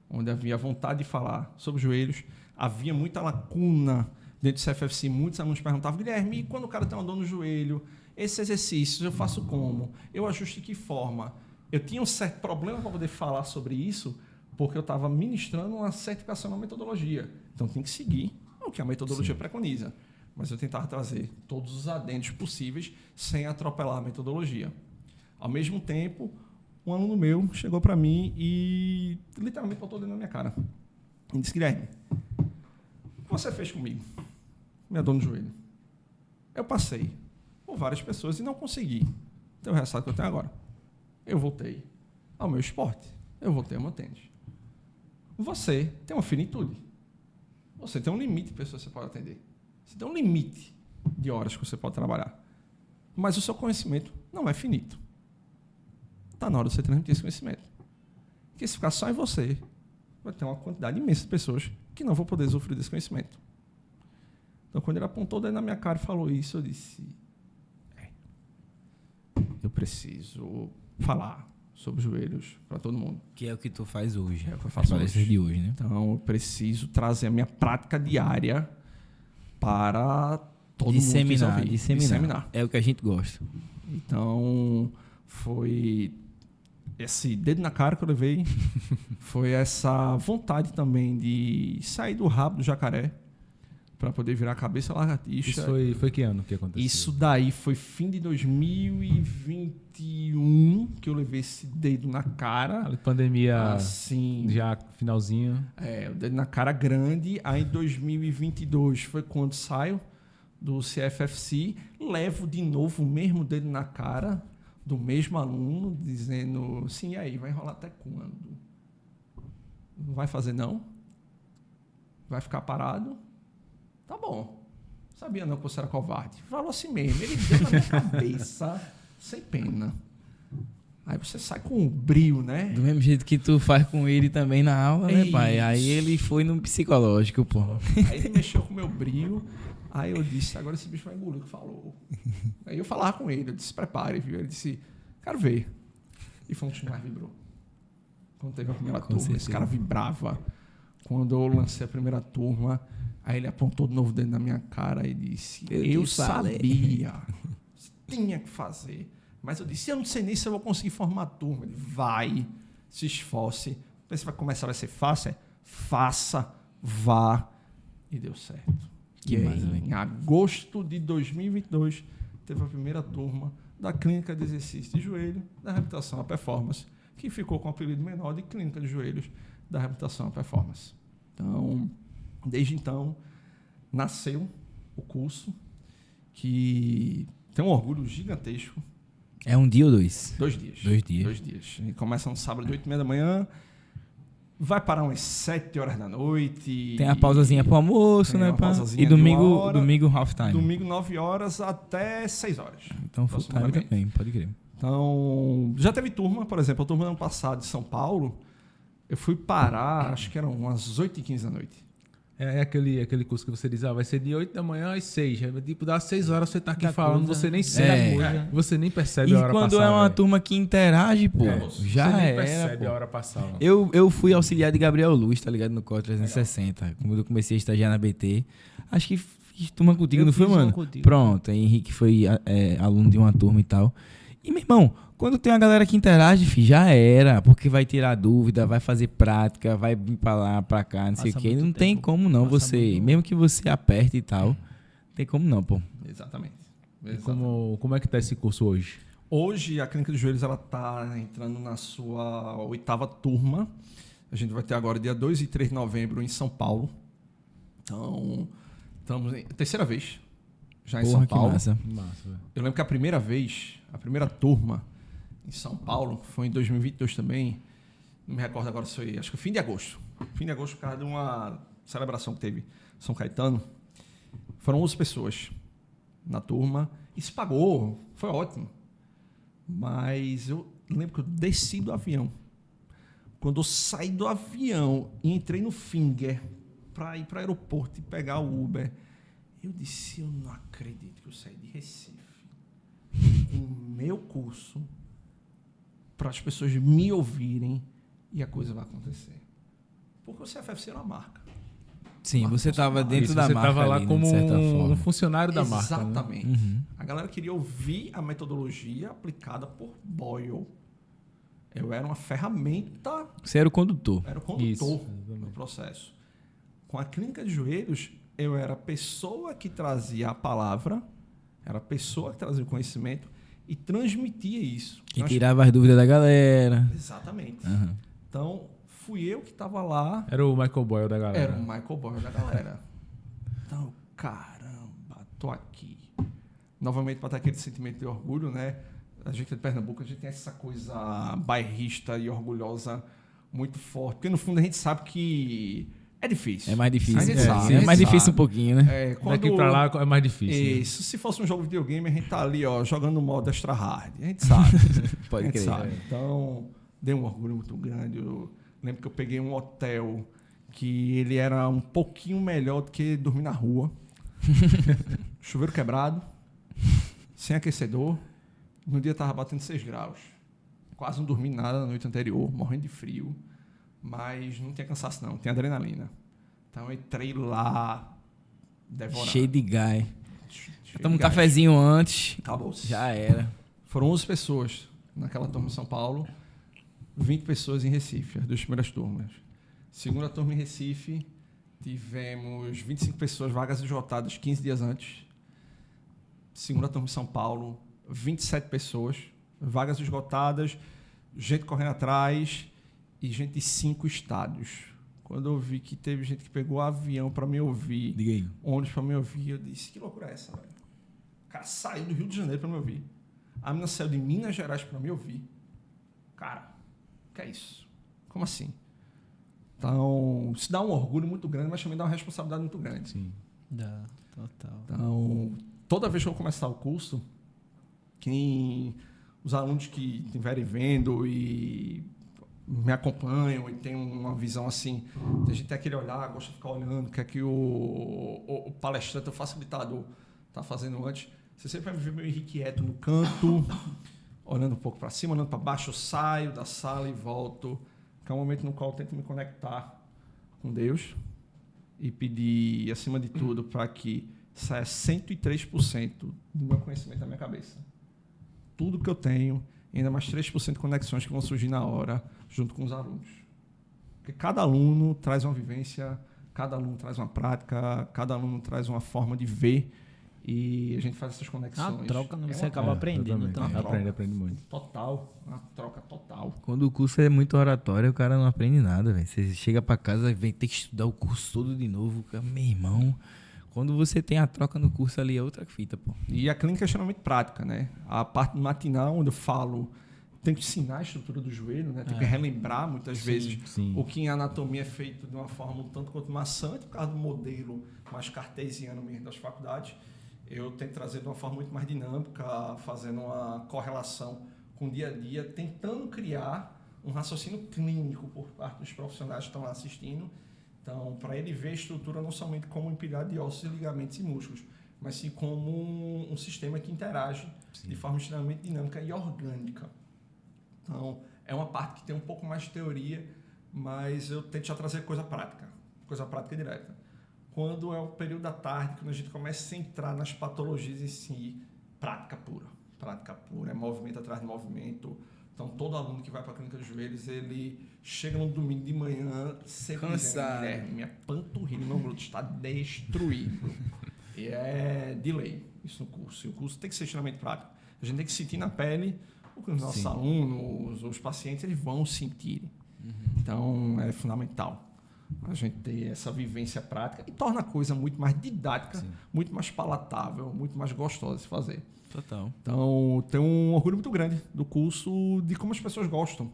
onde havia vontade de falar sobre joelhos, havia muita lacuna dentro do CFFC. Muitos alunos perguntavam: Guilherme, e quando o cara tem uma dor no joelho, esses exercícios eu faço como? Eu ajusto de que forma? Eu tinha um certo problema para poder falar sobre isso, porque eu estava ministrando uma certificação na metodologia. Então, tem que seguir o que a metodologia preconiza. Mas eu tentava trazer todos os adendos possíveis sem atropelar a metodologia. Ao mesmo tempo, um aluno meu chegou para mim e literalmente botou dentro na minha cara. E disse: Guilherme, o que você fez comigo? Minha dor no joelho. Eu passei por várias pessoas e não consegui ter o resultado que eu tenho agora. Eu voltei ao meu esporte. Eu voltei ao meu tênis. Você tem uma finitude. Você tem um limite de pessoas que você pode atender. Você tem um limite de horas que você pode trabalhar. Mas o seu conhecimento não é finito. Está na hora de você transmitir esse conhecimento. Porque se ficar só em você, vai ter uma quantidade imensa de pessoas que não vão poder usufruir desse conhecimento. Então, quando ele apontou daí na minha cara e falou isso, eu disse: eu preciso falar sobre os joelhos para todo mundo. Que é o que tu faz hoje. É o que eu As faço palestras hoje. de hoje, né? Então, eu preciso trazer a minha prática diária para todo mundo que quiser ouvir. Disseminar. É o que a gente gosta. Então, foi esse dedo na cara que eu levei, foi essa vontade também de sair do rabo do jacaré para poder virar a cabeça lagartixa. Isso foi que ano que aconteceu? Isso daí foi fim de 2021 que eu levei esse dedo na cara. A pandemia Assim, já finalzinho. o dedo na cara grande. Aí em 2022 foi quando saio do CFFC, levo de novo o mesmo dedo na cara do mesmo aluno, dizendo, sim, e aí, vai rolar até quando? Não vai fazer não? Vai ficar parado? Tá bom. Sabia não que você era covarde. Falou assim mesmo, ele deu na minha cabeça, sem pena. Aí você sai com um brio, né? Do mesmo jeito que tu faz com ele também na aula, né, pai? Isso. Aí ele foi no psicológico, pô. Aí ele mexeu com o meu brio. Aí eu disse, agora esse bicho vai engolir o que falou. Aí eu falava com ele, eu disse, prepare, viu? Ele disse, quero ver. E foi um dos que mais vibrou. Quando teve a primeira turma, certeza. esse cara vibrava. Quando eu lancei a primeira turma, aí ele apontou de novo dentro da minha cara e disse, eu te falei. sabia. Você tinha que fazer. Mas eu disse, eu não sei nem se eu vou conseguir formar a turma. Ele vai, se esforce. Você vai começar, vai ser fácil? Faça, vá. E deu certo. Que E aí, massa, velho. em agosto de 2022, teve a primeira turma da Clínica de Exercício de Joelho da Reabilitação à Performance, que ficou com o apelido menor de Clínica de Joelhos da Reabilitação à Performance. Então, desde então, nasceu o curso, que tem um orgulho gigantesco. É um dia ou dois? 2 dias. 2 dias. 2 dias. E começa no sábado, 8h30 da manhã, vai parar umas 7 horas da noite. Tem a pausazinha pro almoço, Tem né, uma pá? pausazinha E de domingo, 1 hora. domingo half time. Domingo, 9 horas até 6 horas. Então full time aproximadamente. também, pode crer. Então, já teve turma, por exemplo, a turma do ano passado de São Paulo, eu fui parar, acho que eram umas 8h15 da noite. É aquele curso que você diz, vai ser de 8 da manhã às 6. Aí, tipo, dá 6 horas, você tá aqui Da falando, coisa. você nem sente. Você nem percebe E a hora quando passar. é uma velho. turma que interage, pô, Você já nem era, percebe pô. a hora passar. mano. Eu fui auxiliar de Gabriel Luz, tá ligado? No COR 360. Quando eu comecei a estagiar na BT. Acho que fiz turma contigo, Eu não foi, fiz uma mano? contigo. Pronto, aí Henrique foi aluno de uma turma e tal. E, meu irmão, quando tem uma galera que interage, filho, já era. Porque vai tirar dúvida, vai fazer prática, vai vir pra lá, pra cá, não sei o Passa quê. muito Não tem tempo. como não Passa você... muito. Mesmo que você aperte e tal, não tem como não, pô. Exatamente. E como é que tá esse curso hoje? Hoje, a Clínica de Joelhos está entrando na sua 8ª turma. A gente vai ter agora dia 2 e 3 de novembro em São Paulo. Então, estamos em terceira vez já em Porra, São que Paulo. massa. Massa, velho. Eu lembro que a primeira turma em São Paulo, foi em 2022 também, não me recordo agora se foi, acho que fim de agosto. Fim de agosto, por causa de uma celebração que teve em São Caetano. Foram 11 pessoas na turma. Isso pagou, foi ótimo. Mas eu lembro que eu desci do avião. Quando eu saí do avião e entrei no Finger para ir para o aeroporto e pegar o Uber, eu disse, eu não acredito que eu saí de Recife com meu curso para as pessoas me ouvirem e a coisa vai acontecer. Porque o CFFC era uma marca. Sim, Marca você tava funcionária. dentro Isso, da você marca tava lá ali, né, como de certa um forma. funcionário da marca. Né? Exatamente. Uhum. A galera queria ouvir a metodologia aplicada por Boyle. Eu era uma ferramenta, Você era o condutor. era o condutor Isso, do exatamente. processo. Com a Clínica de Joelhos, eu era a pessoa que trazia a palavra, era a pessoa que trazia o conhecimento e transmitia isso. Que Eu acho- tirava as dúvidas da galera. Exatamente. Aham. Então, fui eu que estava lá. Era o Michael Boyle da galera. Era o Michael Boyle da galera. Então, caramba, tô aqui. Novamente, para ter aquele sentimento de orgulho, né? A gente é de Pernambuco, a gente tem essa coisa bairrista e orgulhosa muito forte. Porque, no fundo, a gente sabe que é difícil. É mais difícil. A gente É, sabe, sim, a é gente mais difícil sabe. um pouquinho, né? Daqui pra lá é mais difícil. né? Isso. Se fosse um jogo de videogame, a gente tá ali, ó, jogando no modo extra hard. A gente sabe. Pode A gente crer. sabe. Então, deu um orgulho muito grande. Eu lembro que eu peguei um hotel que ele era um pouquinho melhor do que dormir na rua. Chuveiro quebrado, sem aquecedor. No dia tava batendo 6 graus. quase não dormi nada na noite anterior, morrendo de frio, mas não tinha cansaço não, tinha adrenalina. Então eu entrei lá, devorando. Cheio de gás. Cheio Toma um de gás. cafezinho antes. Acabou. Já era. Foram 11 pessoas naquela turma em São Paulo, 20 pessoas em Recife, as 2 primeiras turmas. Segunda turma em Recife, tivemos 25 pessoas, vagas esgotadas 15 dias antes. Segunda turma em São Paulo, 27 pessoas, vagas esgotadas, gente correndo atrás e gente de 5 estados. Quando eu vi que teve gente que pegou avião para me ouvir, Diga aí. ônibus para me ouvir, eu disse, que loucura é essa, velho? O cara saiu do Rio de Janeiro para me ouvir. A menina saiu de Minas Gerais para me ouvir. Cara, que é isso? Como assim? Então, isso dá um orgulho muito grande, mas também dá uma responsabilidade muito grande. Sim. Dá, total. Então, toda vez que eu começar o curso, os alunos que estiverem vendo e me acompanham e tem uma visão assim, a gente tem aquele olhar, gosta de ficar olhando, quer que o palestrante, o facilitador está fazendo antes. Você sempre vai ver meu Henrique quieto no canto, olhando um pouco para cima, olhando para baixo, eu saio da sala e volto, que é um momento no qual eu tento me conectar com Deus e pedir, acima de tudo, para que saia 103% do meu conhecimento da minha cabeça. Tudo que eu tenho, ainda mais 3% de conexões que vão surgir na hora, junto com os alunos. Porque cada aluno traz uma vivência, cada aluno traz uma prática, cada aluno traz uma forma de ver e a gente faz essas conexões. A troca, você uma acaba aprendendo também. Aprende muito. Total, uma troca total. Quando o curso é muito oratório, o cara não aprende nada, velho. Você chega pra casa e vem ter que estudar o curso todo de novo. Meu irmão, quando você tem a troca no curso ali, é outra fita, pô. E a clínica é extremamente prática, né? A parte matinal, onde eu falo, tem que ensinar a estrutura do joelho, né? Tem que relembrar, muitas vezes, sim. o que em anatomia é feito de uma forma um tanto quanto maçante, por causa do modelo mais cartesiano mesmo das faculdades. Eu tento trazer de uma forma muito mais dinâmica, fazendo uma correlação com o dia a dia, tentando criar um raciocínio clínico por parte dos profissionais que estão lá assistindo. Então, para ele ver a estrutura não somente como um empilhado de ossos, ligamentos e músculos, mas sim como um sistema que interage de forma extremamente dinâmica e orgânica. Então, é uma parte que tem um pouco mais de teoria, mas eu tento já trazer coisa prática direta. Quando é o período da tarde, quando a gente começa a entrar nas patologias em si, prática pura, é movimento atrás de movimento. Então, todo aluno que vai para a clínica de joelhos, ele chega no domingo de manhã sempre cansado. dizendo, minha panturrilha, meu glúteo está destruído. E é delay isso no curso. E o curso tem que ser extremamente prático. A gente tem que sentir na pele o que os nossos alunos, os pacientes, eles vão sentir. Então, é fundamental a gente ter essa vivência prática e torna a coisa muito mais didática, muito mais palatável, muito mais gostosa de se fazer. Total. Então, tenho um orgulho muito grande do curso, de como as pessoas gostam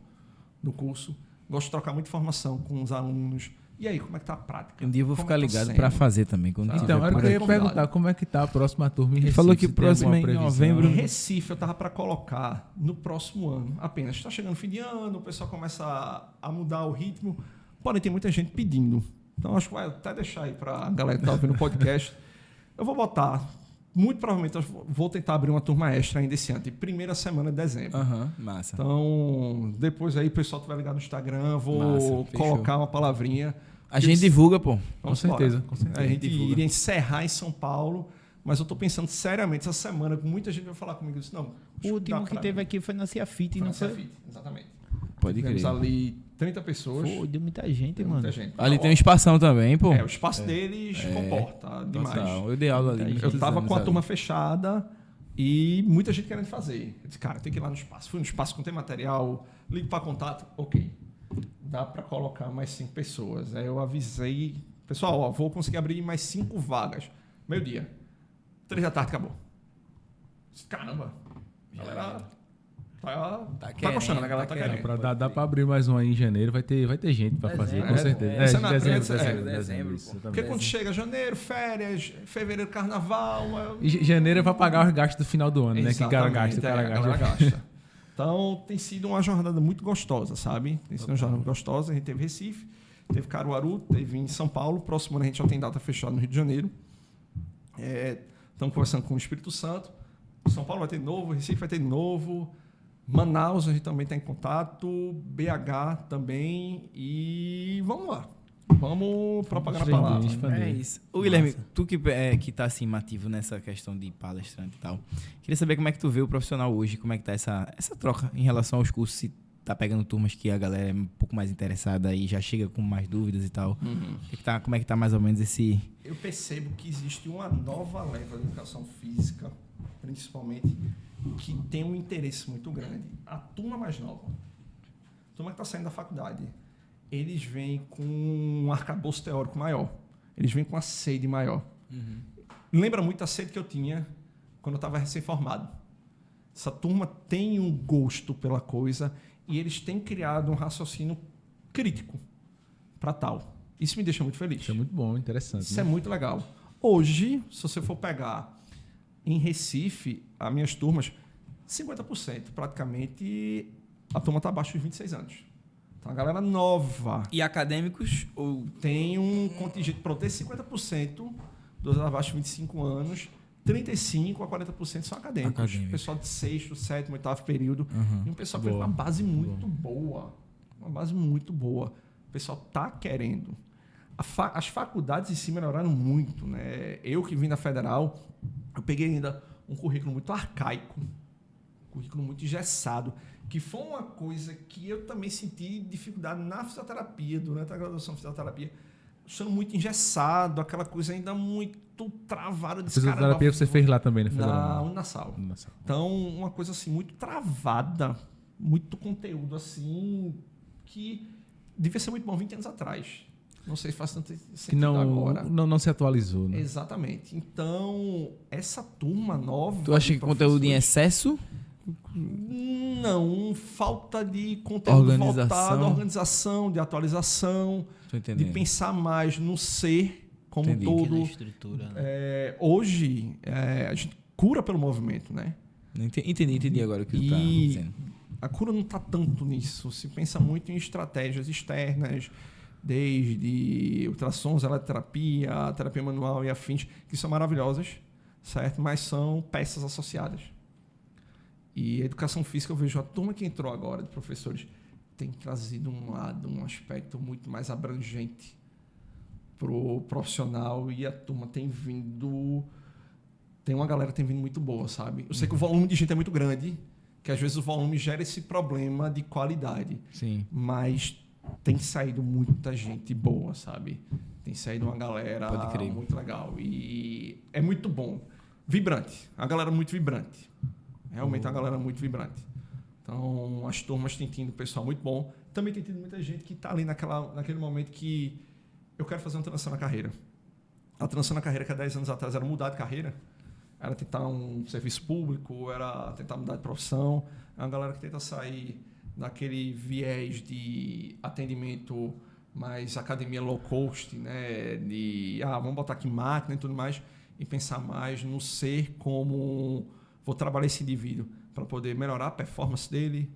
do curso. Gosto de trocar muita informação com os alunos. E aí, como é que tá a prática? Um dia eu vou Como ficar é que tá ligado sendo? pra fazer também. Quando Tá. tiver Então, por eu ia aqui. perguntar como é que tá a próxima turma em Recife. falou que se tem próxima alguma em previsão. novembro. Em Recife, eu estava para colocar no próximo ano. Apenas está chegando fim de ano, o pessoal começa a mudar o ritmo. Porém, tem muita gente pedindo. Então, acho que vai até deixar aí para a galera que está ouvindo o podcast. Eu vou botar, muito provavelmente, eu vou tentar abrir uma turma extra ainda esse ano, de primeira semana de dezembro. Massa. Então, depois aí o pessoal que vai ligar no Instagram, vou Massa, fechou. colocar uma palavrinha. A gente divulga, pô. Com certeza, com certeza. A gente Divulga. iria encerrar em São Paulo, mas eu estou pensando seriamente essa semana, muita gente vai falar comigo. Eu disse, não, O último que teve aqui foi na Ciafit, não foi? Exatamente. Pode Tivemos crer. ali 30 pessoas. Pô, deu muita gente, Tem mano. muita gente. Ali tem um espação também, pô. O espaço deles comporta demais. Total. Eu dei aula ali. Eu Eu muitos estava anos com a ali. turma fechada e muita gente querendo fazer. Eu disse, cara, tem que ir lá no espaço. Fui no espaço, contei material, ligo para contato. Ok. Dá para colocar mais 5 pessoas. Aí eu avisei, pessoal, ó, vou conseguir abrir mais 5 vagas. Meio-dia. 3 da tarde acabou. Disse, caramba. A galera tá querendo, gostando, a galera tá tá querendo. querendo. Dá pra abrir mais um aí em janeiro, vai ter gente pra fazer, com É, certeza. essa é na dezembro, frente, dezembro, isso, pô. exatamente. Porque quando chega janeiro, férias, fevereiro, carnaval... E janeiro é pra pagar os gastos do final do ano, né? Que o cara gasta, o cara a galera gasta. gasta. Então, tem sido uma jornada muito gostosa, sabe? Tem sido uma jornada gostosa. A gente teve Recife, teve Caruaru, teve em São Paulo. Próximo ano a gente já tem data fechada no Rio de Janeiro. Estamos conversando com o Espírito Santo. São Paulo vai ter de novo, Recife vai ter de novo. Manaus, a gente também está em contato, BH também, e vamos lá. Vamos propagar a palavra. Expandir. É isso. Ô, Guilherme, tu que tá assim, ativo nessa questão de palestrante e tal, queria saber como é que tu vê o profissional hoje, como é que tá essa troca em relação aos cursos, se tá pegando turmas que a galera é um pouco mais interessada e já chega com mais dúvidas e tal. Como é que tá mais ou menos esse... Eu percebo que existe uma nova leva de educação física, principalmente, que tem um interesse muito grande. A turma mais nova, a turma que está saindo da faculdade, eles vêm com um arcabouço teórico maior. Eles vêm com uma sede maior. Lembra muito a sede que eu tinha quando eu estava recém-formado. Essa turma tem um gosto pela coisa e eles têm criado um raciocínio crítico para tal. Isso me deixa muito feliz. Isso é muito bom, interessante. Isso é muito legal. Hoje, se você for pegar em Recife, as minhas turmas, 50% praticamente, a turma está abaixo dos 26 anos. Então, a galera nova E acadêmicos ou... tem um contingente, pronto, esse 50% dos abaixo de 25 anos, 35% a 40% são acadêmicos. Pessoal de 6º, 7º, 8º período. E um pessoal que tem uma base muito boa. Uma base muito boa. O pessoal está querendo. As faculdades em si melhoraram muito, né? Eu que vim da Federal, eu peguei ainda um currículo muito arcaico, um currículo muito engessado, que foi uma coisa que eu também senti dificuldade na fisioterapia, durante a graduação de fisioterapia, sendo muito engessado, aquela coisa ainda muito travada. A fisioterapia você fez lá também, né? Na Uninasal. Então, uma coisa assim, muito travada, muito conteúdo assim, que devia ser muito bom 20 anos atrás. Não sei se faz tanto sentido agora. Não se atualizou, né? Exatamente. Então, essa turma nova... Tu acha que conteúdo em excesso? Não, falta de conteúdo voltado, organização, de atualização, de pensar mais no ser como todo. Estrutura, né? Hoje, a gente cura pelo movimento, né? Entendi agora o que tu tá dizendo. A cura não está tanto nisso. Se pensa muito em estratégias externas, desde ultrassons, eletroterapia, terapia manual e afins, que são maravilhosas, certo? Mas são peças associadas. E a educação física, eu vejo a turma que entrou agora, de professores, tem trazido um aspecto muito mais abrangente para o profissional, e a turma tem vindo... Tem uma galera que tem vindo muito boa, sabe? Eu sei que o volume de gente é muito grande, que às vezes o volume gera esse problema de qualidade. Sim. Mas tem saído muita gente boa, sabe? Tem saído uma galera muito legal. E é muito bom. Vibrante. A galera muito vibrante. Realmente é uma galera muito vibrante. Então, as turmas têm tido pessoal muito bom. Também tem tido muita gente que está ali naquele momento que eu quero fazer uma transição na carreira. A transição na carreira que há 10 anos atrás era mudar de carreira. Era tentar um serviço público, era tentar mudar de profissão. É uma galera que tenta sair daquele viés de atendimento mais academia low cost, né? Vamos botar aqui máquina e tudo mais, e pensar mais no ser como vou trabalhar esse indivíduo para poder melhorar a performance dele,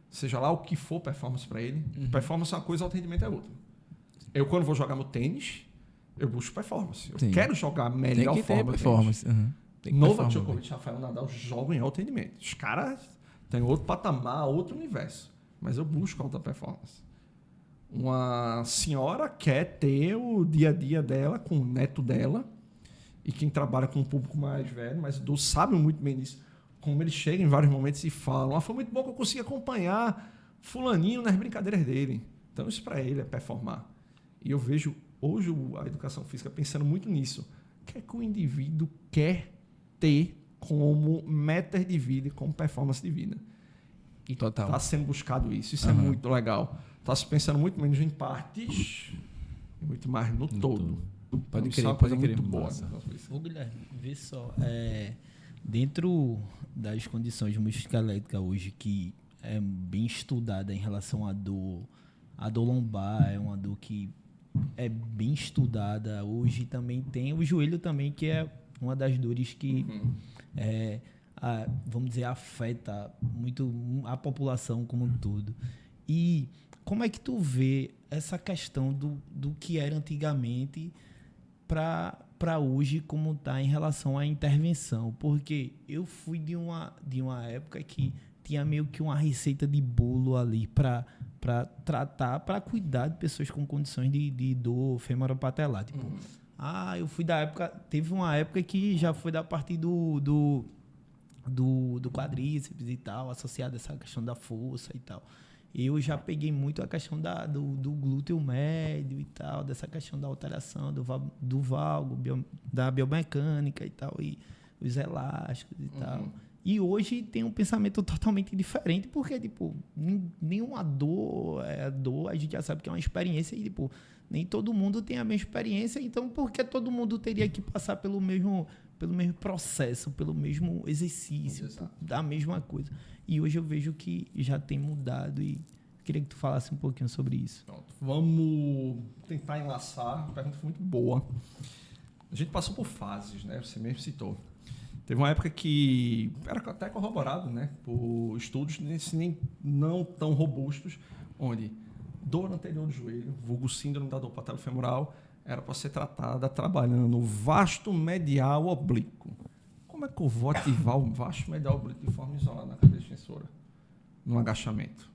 seja lá o que for performance para ele. Performance é uma coisa, o atendimento é outra. Eu, quando vou jogar no tênis, eu busco performance. Eu quero jogar a melhor forma. Performance. Novak Djokovic, Rafael Nadal jogam em alto rendimento. Os caras têm outro patamar, outro universo. Mas eu busco alta performance. Uma senhora quer ter o dia a dia dela com o neto dela, e quem trabalha com um público mais velho, mais idoso, sabe muito bem disso. Como eles chegam em vários momentos e falam: foi muito bom que eu consegui acompanhar fulaninho nas brincadeiras dele. Então isso para ele é performar. E eu vejo hoje a educação física pensando muito nisso. O que é que o indivíduo quer ter como meta de vida e como performance de vida? E está sendo buscado isso. Isso é muito legal. Está se pensando muito menos em partes e muito mais no todo. Pode crer, é uma coisa pode muito crer. boa. Ô, Guilherme, vê só. Dentro das condições musculoesqueléticas hoje, que é bem estudada em relação à dor lombar, é uma dor que é bem estudada hoje. Também tem o joelho também, que é uma das dores que vamos dizer, afeta muito a população como um todo. E como é que tu vê essa questão do que era antigamente para hoje, como está em relação à intervenção? Porque eu fui de uma época que tinha meio que uma receita de bolo ali para tratar, para cuidar de pessoas com condições de dor femoropatelar. Tipo, eu fui da época... Teve uma época que já foi da parte do quadríceps e tal, associado a essa questão da força e tal. Eu já peguei muito a questão do glúteo médio e tal, dessa questão da alteração do valgo, da biomecânica e tal, e os elásticos e tal. E hoje tem um pensamento totalmente diferente, porque, tipo, nenhuma dor é dor, a gente já sabe que é uma experiência e, tipo, nem todo mundo tem a mesma experiência, então por que todo mundo teria que passar pelo mesmo processo, pelo mesmo exercício, da mesma coisa? E hoje eu vejo que já tem mudado e queria que tu falasse um pouquinho sobre isso. Pronto. Vamos tentar enlaçar. A pergunta foi muito boa. A gente passou por fases, né? Você mesmo citou. Teve uma época que era até corroborado, né, por estudos nem não tão robustos, onde dor anterior do joelho, vulgo síndrome da dor patelofemoral, era para ser tratada trabalhando o vasto medial oblíquo. Como é que eu vou ativar o vasto medial oblíquo de forma isolada na cadeira extensora? No agachamento.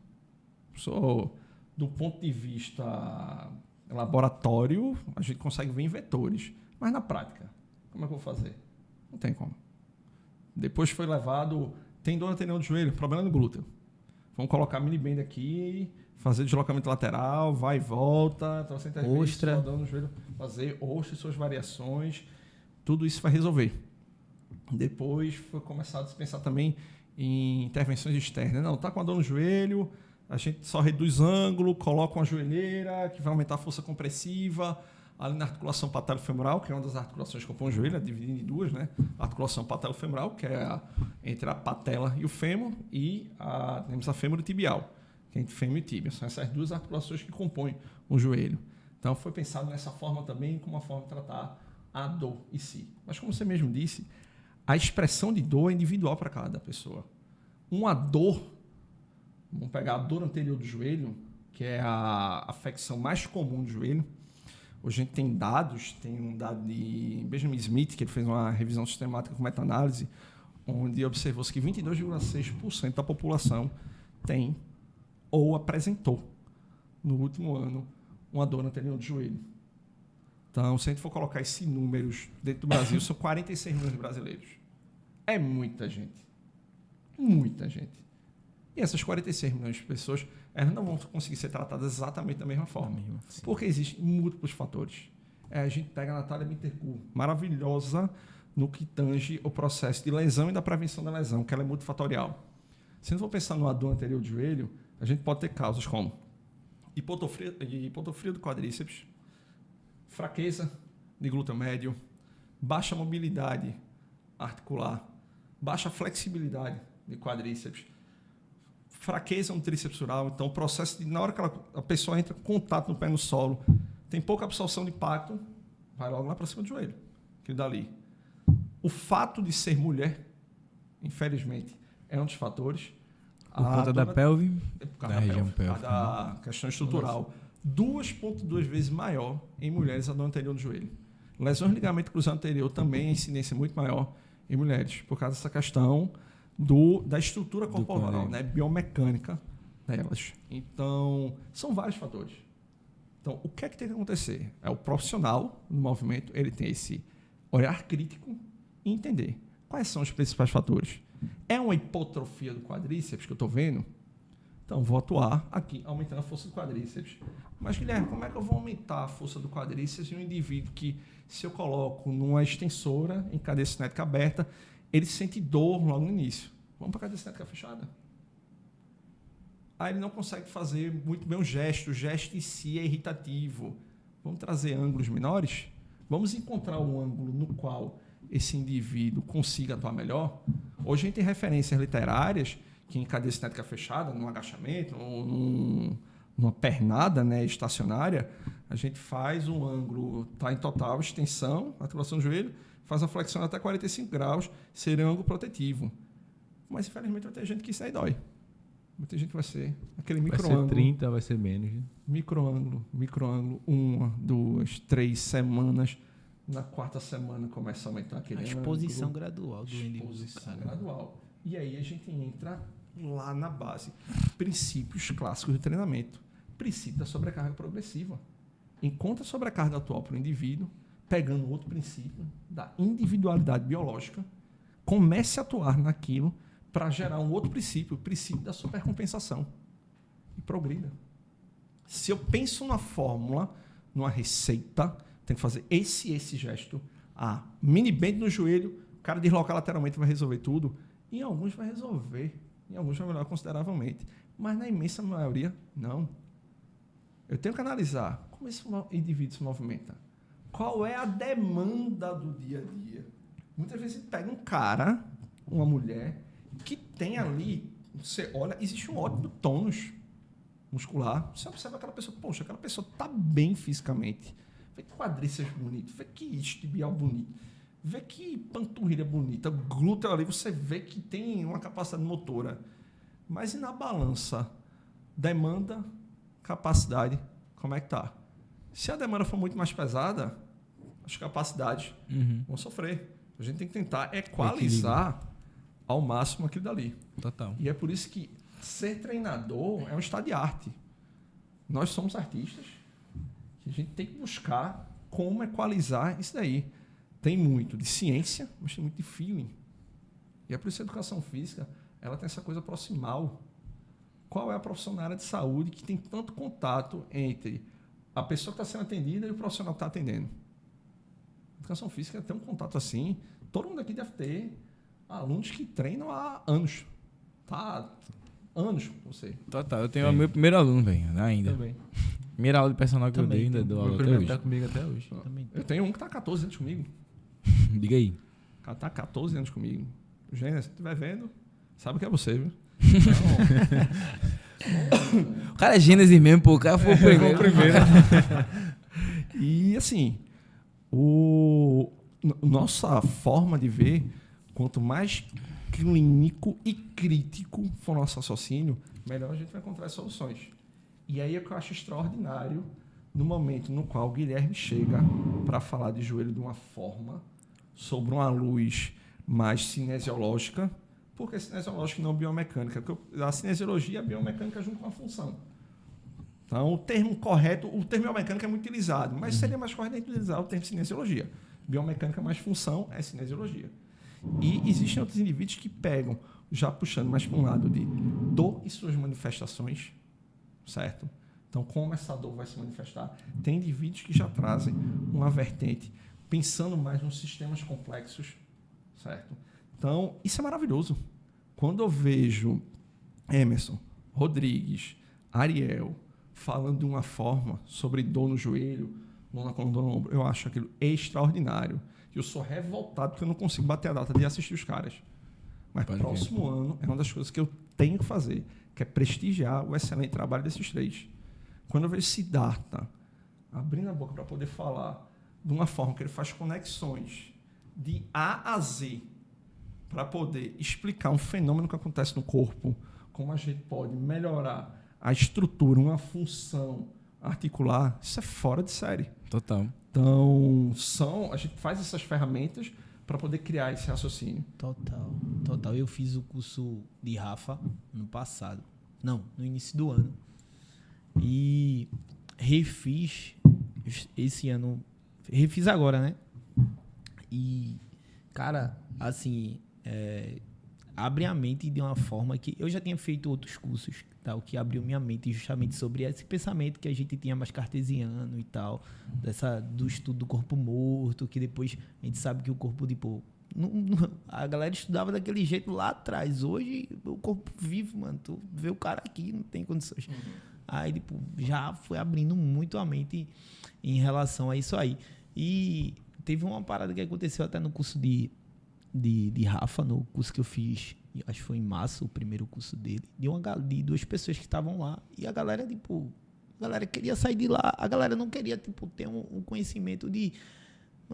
Do ponto de vista laboratório, a gente consegue ver em vetores. Mas na prática, como é que eu vou fazer? Não tem como. Depois foi levado... Tem dor anterior do joelho, problema no glúteo. Vamos colocar miniband aqui, fazer deslocamento lateral, vai e volta, ostra, dor no joelho, fazer ostra e suas variações. Tudo isso vai resolver. Depois foi começado a se pensar também em intervenções externas. Não, está com a dor no joelho, a gente só reduz ângulo, coloca uma joelheira que vai aumentar a força compressiva ali na articulação patelofemoral, que é uma das articulações que compõem o joelho, é dividida em duas, né? A articulação patelofemoral, que é entre a patela e o fêmur, e temos a fêmur-tibial, que é entre fêmur e tíbia. São essas duas articulações que compõem o joelho. Então, foi pensado nessa forma também, como uma forma de tratar a dor em si. Mas, como você mesmo disse, a expressão de dor é individual para cada pessoa. Uma dor, vamos pegar a dor anterior do joelho, que é a afecção mais comum do joelho. Hoje a gente tem dados, tem um dado de Benjamin Smith, que ele fez uma revisão sistemática com meta-análise, onde observou-se que 22,6% da população tem ou apresentou no último ano uma dor anterior do joelho. Então, se a gente for colocar esses números dentro do Brasil, são 46 milhões de brasileiros. É muita gente. Muita gente. E essas 46 milhões de pessoas, elas não vão conseguir ser tratadas exatamente da mesma forma. Porque existem múltiplos fatores. A gente pega a Natália Bittencourt, maravilhosa no que tange o processo de lesão e da prevenção da lesão, que ela é multifatorial. Se não for pensar numa dor anterior do joelho, a gente pode ter causas como hipotrofia do quadríceps, fraqueza de glúteo médio, baixa mobilidade articular, baixa flexibilidade de quadríceps, fraqueza no tríceps sural. Então, o processo de, na hora que a pessoa entra com contato no pé no solo, tem pouca absorção de impacto, vai logo lá para cima do joelho, aquilo dali. O fato de ser mulher, infelizmente, é um dos fatores. Por conta da pelve, da região pélvica, da questão estrutural. 2,2 vezes maior em mulheres a dor anterior do joelho. Lesões de ligamento cruzado anterior também, a incidência muito maior em mulheres, por causa dessa questão da estrutura corporal, né, biomecânica delas. Então, são vários fatores. Então, o que é que tem que acontecer? É o profissional do movimento, ele tem esse olhar crítico e entender quais são os principais fatores. É uma hipotrofia do quadríceps que eu estou vendo? Então, vou atuar aqui, aumentando a força do quadríceps. Mas, Guilherme, como é que eu vou aumentar a força do quadríceps em um indivíduo que, se eu coloco numa extensora, em cadeia cinética aberta, ele sente dor logo no início? Vamos para a cadeia cinética fechada. Aí ele não consegue fazer muito bem o gesto em si é irritativo. Vamos trazer ângulos menores? Vamos encontrar um ângulo no qual esse indivíduo consiga atuar melhor? Hoje a gente tem referências literárias que em cadeia cinética fechada, num agachamento, ou numa pernada, né, estacionária, a gente faz um ângulo, está em total extensão, articulação do joelho, faz uma flexão até 45 graus, seria um ângulo protetivo. Mas, infelizmente, vai ter gente que isso aí dói. Vai ter gente que vai ser aquele micro-ângulo. Vai ser 30, vai ser menos. Né? Micro-ângulo, 1, 2, 3 semanas. Na 4ª semana começa a aumentar aquele ângulo. A exposição gradual do indivíduo. Exposição gradual. E aí a gente entra lá na base. Princípios clássicos de treinamento. Princípio da sobrecarga progressiva. Encontra a sobrecarga atual para o indivíduo, pegando outro princípio da individualidade biológica, comece a atuar naquilo para gerar um outro princípio, o princípio da supercompensação. E progrida. Se eu penso na fórmula, numa receita, tem que fazer esse gesto. Mini bend no joelho, o cara deslocar lateralmente vai resolver tudo. Em alguns vai resolver, em alguns vai melhorar consideravelmente. Mas na imensa maioria, não. Eu tenho que analisar como esse indivíduo se movimenta. Qual é a demanda do dia a dia? Muitas vezes você pega um cara, uma mulher, que tem ali, você olha, existe um ótimo tônus muscular. Você observa aquela pessoa, poxa, aquela pessoa está bem fisicamente. Vê que quadríceps bonito, vê que isquiotibial bonito, vê que panturrilha bonita, glúteo ali, você vê que tem uma capacidade motora. Mas e na balança? Demanda, capacidade, como é que tá? Se a demanda for muito mais pesada, as capacidades vão sofrer. A gente tem que tentar equalizar ao máximo aquilo dali. Total. E é por isso que ser treinador é um estado de arte. Nós somos artistas. A gente tem que buscar como equalizar isso daí. Tem muito de ciência, mas tem muito de feeling. E é por isso que a educação física ela tem essa coisa proximal. Qual é a profissional na área de saúde que tem tanto contato entre a pessoa que está sendo atendida e o profissional que está atendendo? A educação física tem um contato assim. Todo mundo aqui deve ter alunos que treinam há anos. Tá? Anos com você. Total. Eu tenho o meu primeiro aluno, velho, ainda. Também. Primeira aula de personal que Também, eu dei, ainda dou Meu aula até primeiro hoje. tá comigo até hoje. Também. Eu tenho um que está há 14 anos comigo. Diga aí. O cara está há 14 anos comigo. Gênesis, se estiver vendo, sabe o que é você, viu? O cara é Gênesis mesmo, pô. O cara foi o primeiro. E assim, nossa forma de ver, quanto mais clínico e crítico for nosso raciocínio, melhor a gente vai encontrar as soluções. E aí é que eu acho extraordinário no momento no qual o Guilherme chega para falar de joelho de uma forma, sobre uma luz mais cinesiológica, porque cinesiológica e não biomecânica. Porque a cinesiologia e a biomecânica junto com a função. Então, o termo correto, o termo biomecânica é muito utilizado, mas seria mais correto utilizar o termo cinesiologia. Biomecânica mais função é cinesiologia. E existem outros indivíduos que pegam, já puxando mais para um lado de dor e suas manifestações, certo? Então, como essa dor vai se manifestar? Tem indivíduos que já trazem uma vertente, pensando mais nos sistemas complexos, certo? Então, isso é maravilhoso. Quando eu vejo Emerson, Rodrigues, Ariel falando de uma forma sobre dor no joelho, dor na coluna, dor no ombro, eu acho aquilo extraordinário. Eu sou revoltado porque eu não consigo bater a data de assistir os caras. Mas próximo ano é uma das coisas que eu tenho que fazer, que é prestigiar o excelente trabalho desses três. Quando eu vejo Siddhartha abrindo a boca para poder falar de uma forma que ele faz conexões de A a Z para poder explicar um fenômeno que acontece no corpo, como a gente pode melhorar a estrutura, uma função articular, isso é fora de série. Total. Então, a gente faz essas ferramentas para poder criar esse raciocínio. Total. Eu fiz o curso de Rafa no passado. Não, no início do ano. E refiz esse ano. Refiz agora, né? E, cara, assim, abre a mente de uma forma que eu já tinha feito outros cursos, tal, que abriu minha mente justamente sobre esse pensamento que a gente tinha mais cartesiano e tal, do estudo do corpo morto, que depois a gente sabe que o corpo, tipo, a galera estudava daquele jeito lá atrás. Hoje, o corpo vivo, mano, tu vê o cara aqui, não tem condições. Aí, tipo, já foi abrindo muito a mente em relação a isso aí. E teve uma parada que aconteceu até no curso de Rafa, no curso que eu fiz, acho que foi em março, o primeiro curso dele, de duas pessoas que estavam lá, e a galera, tipo, queria sair de lá, a galera não queria, tipo, ter um conhecimento de,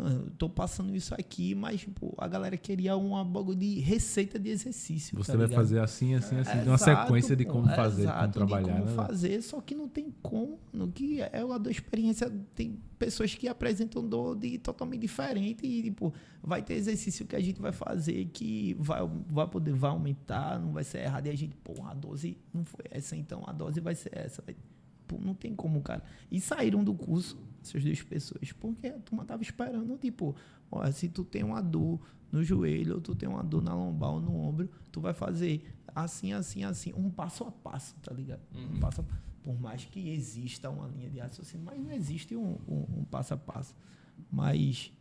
mano, eu tô passando isso aqui, mas pô, a galera queria uma bagulho de receita de exercício. Você tá vai ligado? fazer assim, assim, assim. Tem uma Exato, sequência de pô, como fazer, de como exato, trabalhar. de como né? fazer, só que não tem como. No que é a dor experiência, tem pessoas que apresentam dor de totalmente diferente e, tipo, vai ter exercício que a gente vai fazer que vai aumentar, não vai ser errado. E a gente, pô, a dose não foi essa, então a dose vai ser essa. Pô, não tem como, cara. E saíram do curso, essas duas pessoas, porque a turma tava esperando, tipo, ó, se tu tem uma dor no joelho, ou tu tem uma dor na lombar ou no ombro, tu vai fazer assim, assim, assim, um passo a passo, tá ligado? Um passo a, por mais que exista uma linha de raciocínio, mas não existe um passo a passo. Mas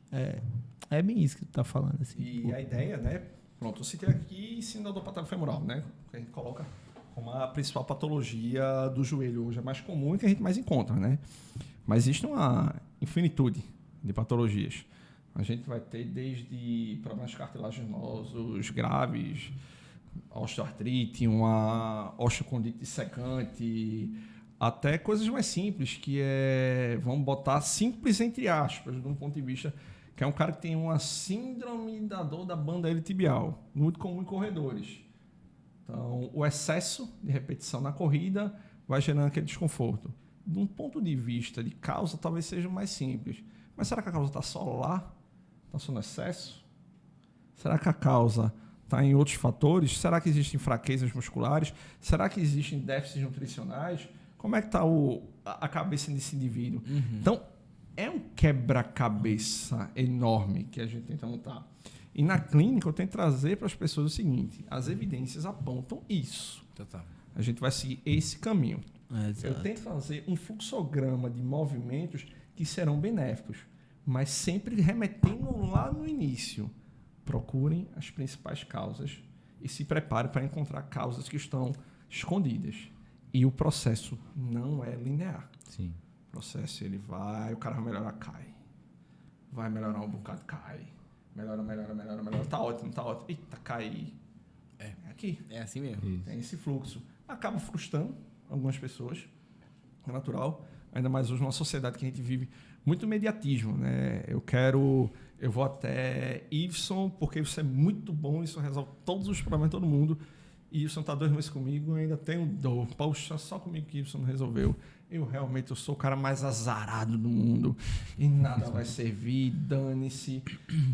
é bem isso que tu tá falando, assim. E tipo, a ideia, né? Pronto, eu citei aqui síndrome da dor femoral, né? Que a gente coloca como a principal patologia do joelho hoje, é mais comum e que a gente mais encontra, né? Mas existe uma infinitude de patologias. A gente vai ter desde problemas cartilaginosos graves, osteoartrite, uma osteocondite secante, até coisas mais simples, que vamos botar simples entre aspas, de um ponto de vista, que é um cara que tem uma síndrome da dor da banda iliotibial, muito comum em corredores. Então, o excesso de repetição na corrida vai gerando aquele desconforto. De um ponto de vista de causa, talvez seja mais simples. Mas será que a causa está só lá? Está só no excesso? Será que a causa está em outros fatores? Será que existem fraquezas musculares? Será que existem déficits nutricionais? Como é que está a cabeça desse indivíduo? Então, é um quebra-cabeça enorme que a gente tenta montar. E na clínica, eu tento trazer para as pessoas o seguinte: as evidências apontam isso. Total. A gente vai seguir esse caminho. exato. Eu tento fazer um fluxograma de movimentos que serão benéficos, mas sempre remetendo lá no início. Procurem as principais causas e se preparem para encontrar causas que estão escondidas. E o processo não é linear. Sim. O processo, ele vai, o cara vai melhorar, cai. Vai melhorar um bocado, cai. Melhora. Tá ótimo. Eita, cai. É aqui. É assim mesmo. Isso. Tem esse fluxo. Acaba frustrando algumas pessoas. É natural. Ainda mais hoje numa sociedade que a gente vive muito mediatismo, né? Eu vou até Iveson, porque isso é muito bom, isso resolve todos os problemas de todo mundo. E Iveson está 2 meses comigo, ainda tenho dor. Poxa, só comigo que Iveson não resolveu. Eu sou o cara mais azarado do mundo. E nada vai servir, dane-se.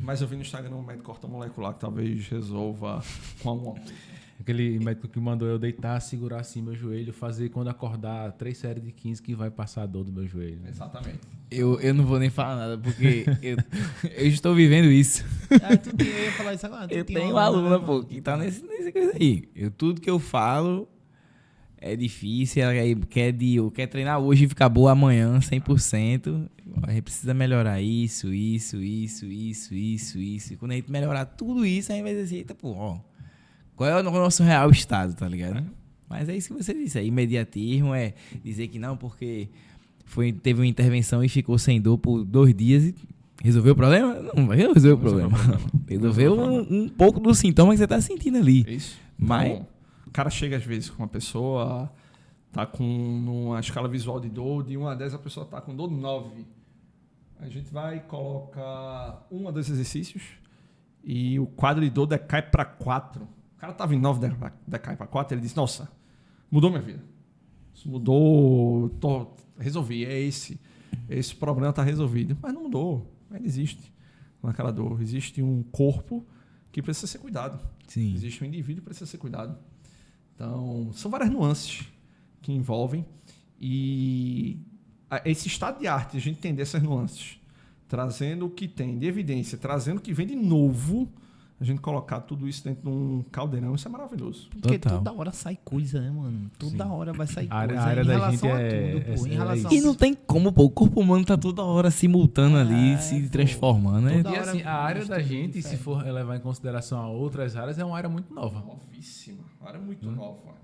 Mas eu vi no Instagram um médico ortomolecular que talvez resolva com alguma coisa. Aquele médico que mandou eu deitar, segurar assim meu joelho, fazer quando acordar 3 séries de 15 que vai passar a dor do meu joelho. Né? Exatamente. Eu não vou nem falar nada, porque eu estou vivendo isso. Eu ia falar isso agora. Eu tenho uma aluna, pô, que tá nesse coisa aí. Tudo que eu falo é difícil, ela quer treinar hoje e ficar boa amanhã, 100%. A gente precisa melhorar isso. E quando a gente melhorar tudo isso, a gente vai dizer assim, eita, pô, ó, qual é o nosso real estado, tá ligado? Mas é isso que você disse, imediatismo é dizer que não, porque teve uma intervenção e ficou sem dor por 2 dias e resolveu o problema? Não vai resolver o problema. Resolveu um pouco do sintoma que você tá sentindo ali. Isso. Mas... Então, o cara chega às vezes com uma pessoa, tá com uma escala visual de dor, de 1 a 10 a pessoa tá com dor 9. A gente vai colocar 1 a 2 exercícios e o quadro de dor decai para 4. O cara tava em 9, decai para 4, ele disse, nossa, mudou minha vida. Isso mudou, resolvi, esse problema tá resolvido. Mas não mudou, ainda existe naquela dor. Existe um corpo que precisa ser cuidado. Sim. Existe um indivíduo que precisa ser cuidado. Então, são várias nuances que envolvem e esse estado de arte, a gente entender essas nuances, trazendo o que tem de evidência, trazendo o que vem de novo, a gente colocar tudo isso dentro de um caldeirão, isso é maravilhoso. Porque Total. toda hora sai coisa, né, mano? Toda hora vai sair coisa. A área em da relação gente a é- tudo, pô. é- Em é relação E não tem como, pô. O corpo humano tá toda hora simultâneo ali, se pô. transformando, né? Toda E hora assim, a área eles da têm gente, se diferente. for levar em consideração a outras áreas, é uma área muito nova. Novíssima, área muito nova.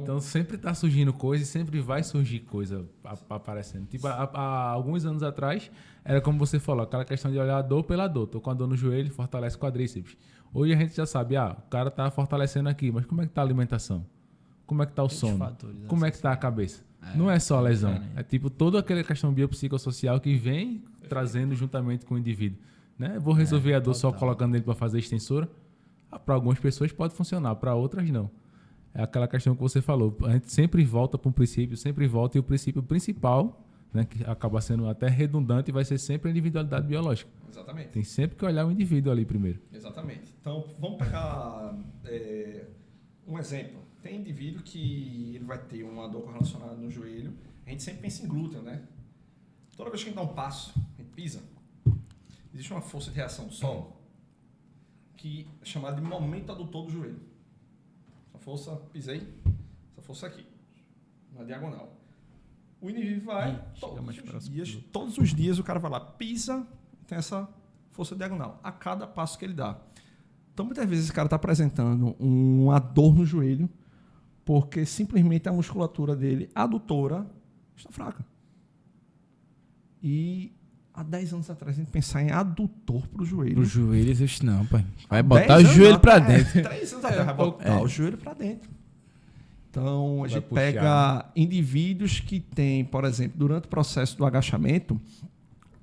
Então sempre tá surgindo coisa e sempre vai surgir coisa aparecendo. Tipo, há alguns anos atrás, era como você falou, aquela questão de olhar a dor pela dor. Tô com a dor no joelho, fortalece o quadríceps. Hoje a gente já sabe, o cara tá fortalecendo aqui, mas como é que tá a alimentação? Como é que tá o Outros sono? fatores, Como é que tá a cabeça? Não é só a lesão. É tipo toda aquela questão biopsicossocial que vem trazendo juntamente com o indivíduo. né? Vou resolver a dor só total. colocando ele para fazer extensora. Para algumas pessoas pode funcionar, para outras não. É aquela questão que você falou. A gente sempre volta para um princípio, sempre volta, e o princípio principal, né, que acaba sendo até redundante, vai ser sempre a individualidade biológica. Exatamente. Tem sempre que olhar o indivíduo ali primeiro. Exatamente. Então, vamos pegar um exemplo. Tem indivíduo que ele vai ter uma dor correlacionada no joelho. A gente sempre pensa em glúteo, né? Toda vez que a gente dá um passo, a gente pisa, existe uma força de reação do solo que é chamada de momento adutor do joelho. Essa força, pisei, essa força aqui, na diagonal. O indivíduo vai, todos os dias o cara vai lá, pisa, tem essa força diagonal, a cada passo que ele dá. Então, muitas vezes esse cara está apresentando uma dor no joelho porque simplesmente a musculatura dele, adutora, está fraca. E há 10 anos atrás, a gente pensar em adutor para o joelho. Pro joelho, isso não, pai. Vai botar o joelho para dentro. 3 anos atrás, vai botar o joelho para dentro. Então, a gente pega indivíduos que têm, por exemplo, durante o processo do agachamento,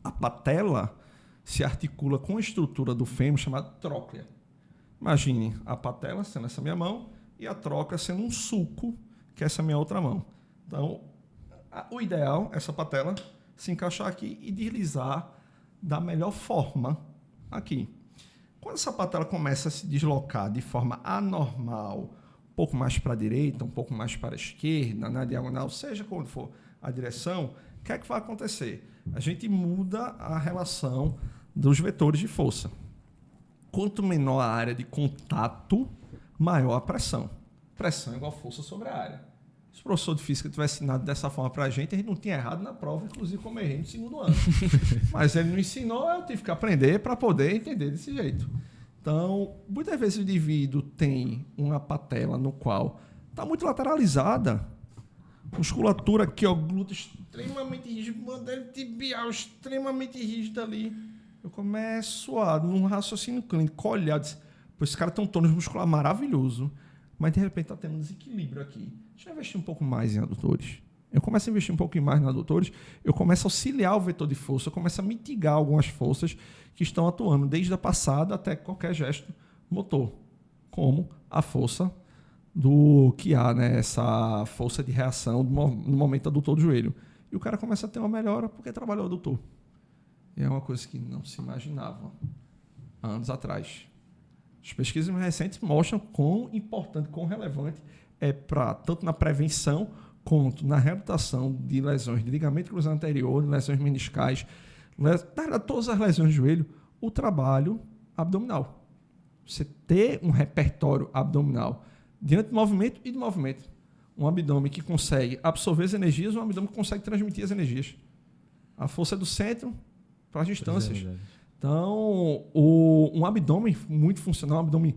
a patela se articula com a estrutura do fêmur chamada tróclea. Imagine a patela sendo essa minha mão e a tróclea sendo um sulco, que é essa minha outra mão. Então, o ideal é essa patela se encaixar aqui e deslizar da melhor forma aqui. Quando essa patela começa a se deslocar de forma anormal, um pouco mais para a direita, um pouco mais para a esquerda, na diagonal, seja quando for a direção, o que é que vai acontecer? A gente muda a relação dos vetores de força. Quanto menor a área de contato, maior a pressão. Pressão é igual a força sobre a área. Se o professor de física tivesse ensinado dessa forma para a gente não tinha errado na prova, inclusive como errei no segundo ano. Mas ele não ensinou, eu tive que aprender para poder entender desse jeito. Então, muitas vezes o indivíduo tem uma patela no qual está muito lateralizada, musculatura aqui, ó, glúteo extremamente rígido, bandeira tibial extremamente rígida ali. Eu começo num raciocínio clínico, olhar, pois esse cara tem um tônus muscular maravilhoso, mas de repente está tendo um desequilíbrio aqui. Deixa eu investir um pouco mais em adutores. Eu começo a investir um pouco mais em adutores, eu começo a auxiliar o vetor de força, eu começo a mitigar algumas forças que estão atuando, desde a passada até qualquer gesto motor, como a força do que há, né? Essa força de reação no momento adutor do joelho. E o cara começa a ter uma melhora porque trabalhou o adutor. E é uma coisa que não se imaginava há anos atrás. As pesquisas mais recentes mostram quão importante, quão relevante é para tanto na prevenção quanto na reabilitação de lesões de ligamento cruzado anterior, de lesões meniscais, todas as lesões de joelho, o trabalho abdominal. Você ter um repertório abdominal diante do movimento e do movimento. Um abdômen que consegue absorver as energias, um abdômen que consegue transmitir as energias. A força é do centro para as distâncias. Então, um abdômen muito funcional, um abdômen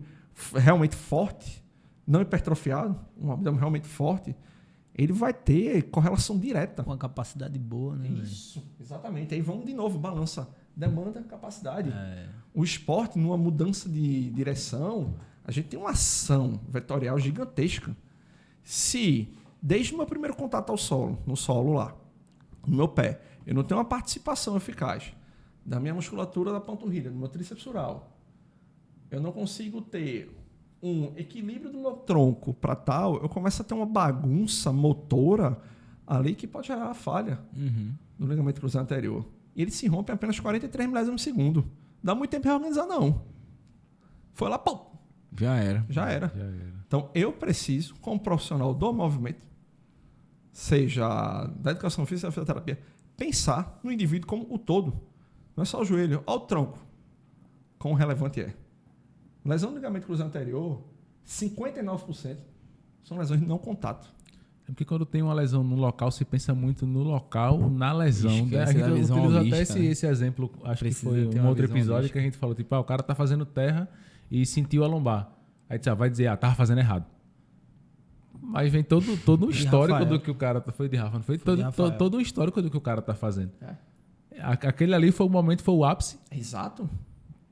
realmente forte, não hipertrofiado, um abdômen realmente forte, ele vai ter correlação direta. Com a capacidade boa, né? Isso, exatamente. Aí vamos de novo, balança. Demanda, capacidade. O esporte, numa mudança de direção, a gente tem uma ação vetorial gigantesca. Se, desde o meu primeiro contato ao solo, no solo lá, no meu pé, eu não tenho uma participação eficaz da minha musculatura da panturrilha, do meu tríceps oral, eu não consigo ter um equilíbrio do meu tronco para tal, eu começo a ter uma bagunça motora ali que pode gerar uma falha no ligamento cruzado anterior. E ele se rompe em apenas 43 milésimos de segundo. Dá muito tempo para reorganizar, não. Foi lá, pum! Já era. Já era. Então, eu preciso, como profissional do movimento, seja da educação física ou da fisioterapia, pensar no indivíduo como o todo. Não é só o joelho, olha o tronco. Quão relevante é. Lesão do ligamento cruzado anterior, 59% são lesões de não contato. É porque quando tem uma lesão no local, se pensa muito no local, na lesão. Esquece A gente da visão utiliza holística, até esse exemplo, acho que foi um outro episódio holística. Que a gente falou, tipo, o cara tá fazendo terra e sentiu a lombar. Aí vai dizer, tava fazendo errado. Mas vem todo um histórico Rafael. do que o cara... Foi de Rafa, não foi? Todo um histórico do que o cara tá fazendo. É. Aquele ali foi o momento, foi o ápice. Exato.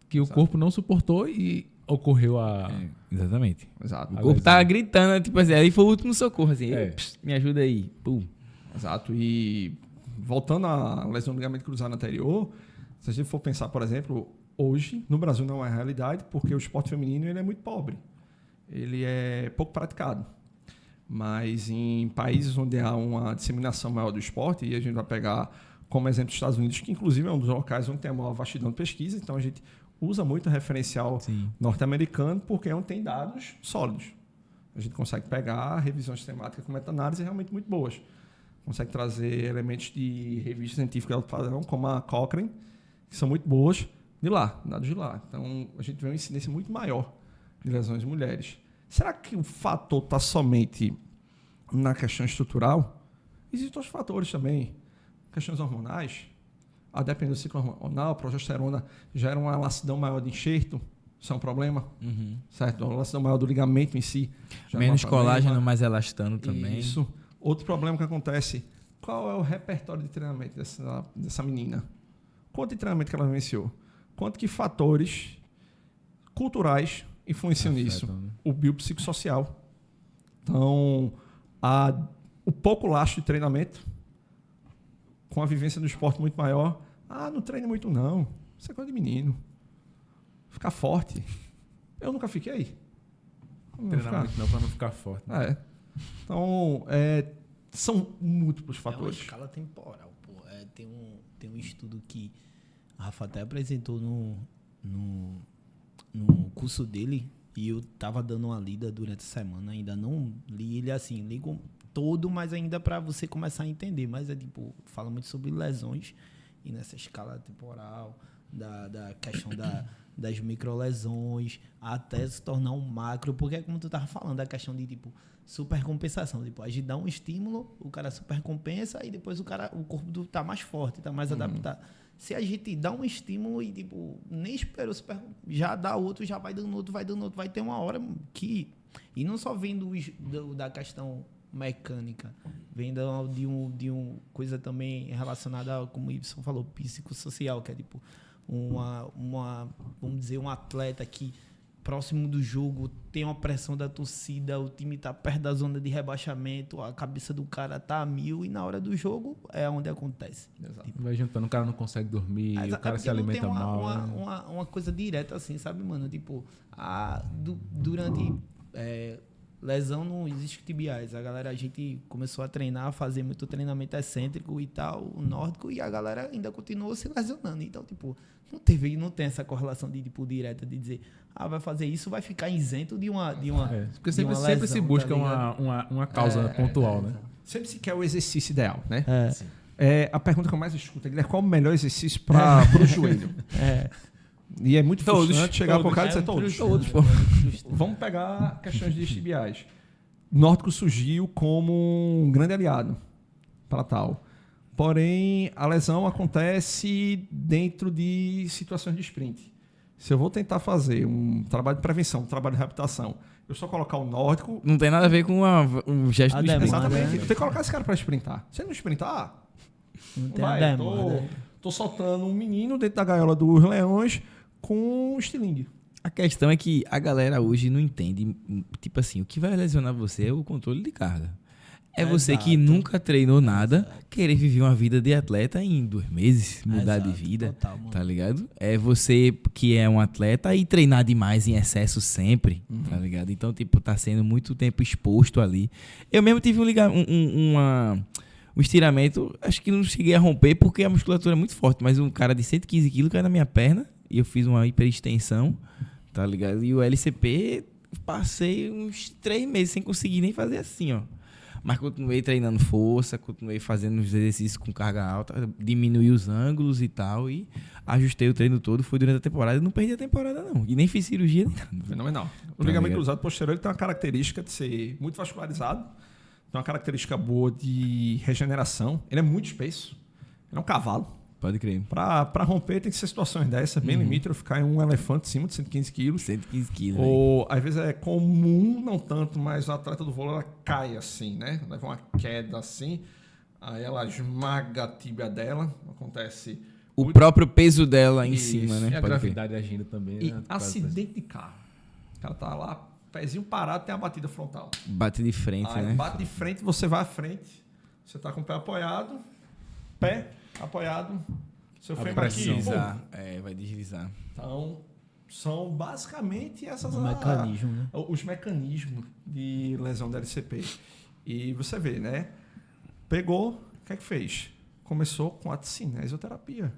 Que o corpo não suportou e ocorreu a... Exatamente. Exato. O corpo tava gritando, tipo assim, aí foi o último socorro, assim, É. me ajuda aí. Pum. Exato. E voltando à lesão do ligamento cruzado anterior, se a gente for pensar, por exemplo, hoje, no Brasil não é realidade, porque o esporte feminino ele é muito pobre. Ele é pouco praticado. Mas em países onde há uma disseminação maior do esporte, e a gente vai pegar como exemplo os Estados Unidos, que inclusive é um dos locais onde tem a maior vastidão de pesquisa, então a gente usa muito o referencial norte-americano, porque é onde tem dados sólidos. A gente consegue pegar revisões temáticas com meta-análise realmente muito boas. Consegue trazer elementos de revistas científicas de alto padrão, como a Cochrane, que são muito boas, de lá, dados de lá. Então, a gente vê uma incidência muito maior de lesões em mulheres. Será que o fator está somente na questão estrutural? Existem outros fatores também. Questões hormonais. A depender do ciclo hormonal, a progesterona gera uma lacidão maior de enxerto. Isso é um problema. Certo? A lacidão maior do ligamento em si. Menos colágeno, mais elastano também. Isso. Outro problema que acontece, qual é o repertório de treinamento dessa menina? Quanto de treinamento que ela venceu? Quanto que fatores culturais influenciam nisso? Né? O biopsicossocial. Então, o pouco lastro de treinamento, com a vivência do esporte muito maior, não treino muito não, isso é coisa de menino. Ficar forte. Eu nunca fiquei. Treinar muito não para não ficar forte. Né? Então, são múltiplos fatores. É uma escala temporal, pô. Tem um estudo que o Rafa até apresentou no curso dele, e eu tava dando uma lida durante a semana, ainda não li ele assim, li todo, mas ainda para você começar a entender. Mas fala muito sobre lesões, e nessa escala temporal, da questão das microlesões, até se tornar um macro, porque é como tu tava falando, a questão de supercompensação. A gente dá um estímulo, o cara supercompensa, e depois o corpo tá mais forte, tá mais adaptado. Se a gente dá um estímulo e nem esperou, já dá outro, já vai dando outro, vai ter uma hora que... E não só vem da questão mecânica, vem de uma coisa também relacionada, como o Ibson falou, psicossocial, que é vamos dizer, um atleta que próximo do jogo tem uma pressão da torcida, o time tá perto da zona de rebaixamento, a cabeça do cara tá a 1000, e na hora do jogo é onde acontece. Exato. Vai juntando, o cara não consegue dormir, o cara se alimenta mal. Uma coisa direta assim, sabe, mano? Durante lesão nos isquiotibiais, a gente começou a treinar, a fazer muito treinamento excêntrico e tal, nórdico, e a galera ainda continuou se lesionando. Então, não tem essa correlação direta de dizer, vai fazer isso, vai ficar isento de uma porque sempre se busca uma causa pontual, né? Sempre se quer o exercício ideal, né? É. A pergunta que eu mais escuto é, qual o melhor exercício para o joelho? E é muito frustrante chegar para o cara e dizer todos. Vamos pegar questões de isquiotibiais. O nórdico surgiu como um grande aliado para tal. Porém, a lesão acontece dentro de situações de sprint. Se eu vou tentar fazer um trabalho de prevenção, um trabalho de reabilitação, eu só colocar o nórdico... Não tem nada a ver com um gesto do sprint. Exatamente. Eu tenho que colocar esse cara para sprintar. Se ele não sprintar, não tem a demanda. Tô soltando um menino dentro da gaiola dos leões com um estilingue. A questão é que a galera hoje não entende, o que vai lesionar você é o controle de carga. É você que nunca treinou nada, querer viver uma vida de atleta em 2 meses, mudar de vida, tá ligado? É você que é um atleta e treinar demais em excesso sempre, tá ligado? Então, tá sendo muito tempo exposto ali. Eu mesmo tive um estiramento, acho que não cheguei a romper porque a musculatura é muito forte, mas um cara de 115 quilos caiu na minha perna e eu fiz uma hiperextensão, tá ligado? E o LCP, passei uns 3 meses sem conseguir nem fazer assim, ó. Mas continuei treinando força, continuei fazendo os exercícios com carga alta, diminuí os ângulos e tal, e ajustei o treino todo, foi durante a temporada, e não perdi a temporada não, e nem fiz cirurgia nem nada. Fenomenal. O ligamento cruzado posterior ele tem uma característica de ser muito vascularizado, tem uma característica boa de regeneração, ele é muito espesso, ele é um cavalo. Pode crer. Para romper tem que ser situações dessas, bem limítrofe, ficar em um elefante em cima de 115 quilos. 115 quilos. Ou às vezes é comum, não tanto, mas o atleta do vôlei ela cai assim, né? Leva uma queda assim, aí ela esmaga a tíbia dela, acontece... O próprio peso dela em cima, né? E a gravidade agindo também, e né? acidente de carro. O cara tá lá, pezinho parado, tem a batida frontal. Bate de frente, aí né? Bate de frente, você vai à frente, você tá com o pé apoiado, pé apoiado, Seu A fêmur aqui, Deslizar. Vai deslizar. então, são basicamente essas O mecanismo, né? os mecanismos de lesão da LCP. E você vê, né? Pegou, o que é que fez? Começou com a cinesioterapia.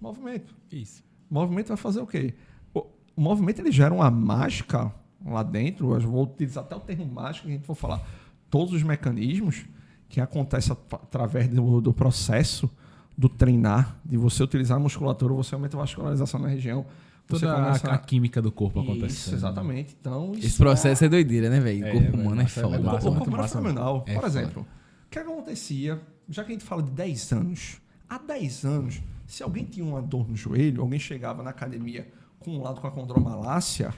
Movimento. Isso. O movimento vai fazer o quê? O movimento ele gera uma mágica lá dentro. Eu vou utilizar até o termo mágica, que a gente for falar todos os mecanismos que acontecem através do processo do treinar, de você utilizar a musculatura, você aumenta a vascularização na região. Você Toda a química do corpo Isso, acontecendo. exatamente. Então, Esse processo é doideira, né, velho? O É, corpo velho, humano é massa, foda. é massa. o muito corpo humano é massa, fenomenal. É Por foda. exemplo, o que acontecia, já que a gente fala de 10 anos, há 10 anos, se alguém tinha uma dor no joelho, alguém chegava na academia com um lado com a condromalácia,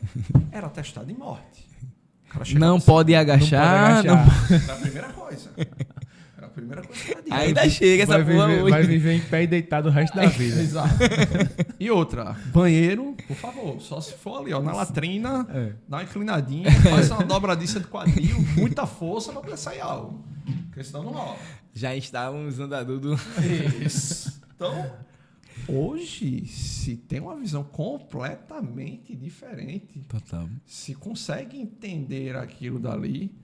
era testado em morte. O cara chegava Não assim, pode agachar. Não pode agachar. não- Era a primeira coisa. Era a primeira coisa que era dita. Ainda chega essa vai porra viver, hoje. vai viver em pé e deitado o resto da vida. Exato. E outra, banheiro, por favor, só se for ali, ó, na latrina, É. dá uma inclinadinha, faz uma dobradiça de quadril, muita força pra poder sair algo. Porque senão não rola. Já estávamos andando do... Isso. Então, hoje se tem uma visão completamente diferente. Total. Se consegue entender aquilo dali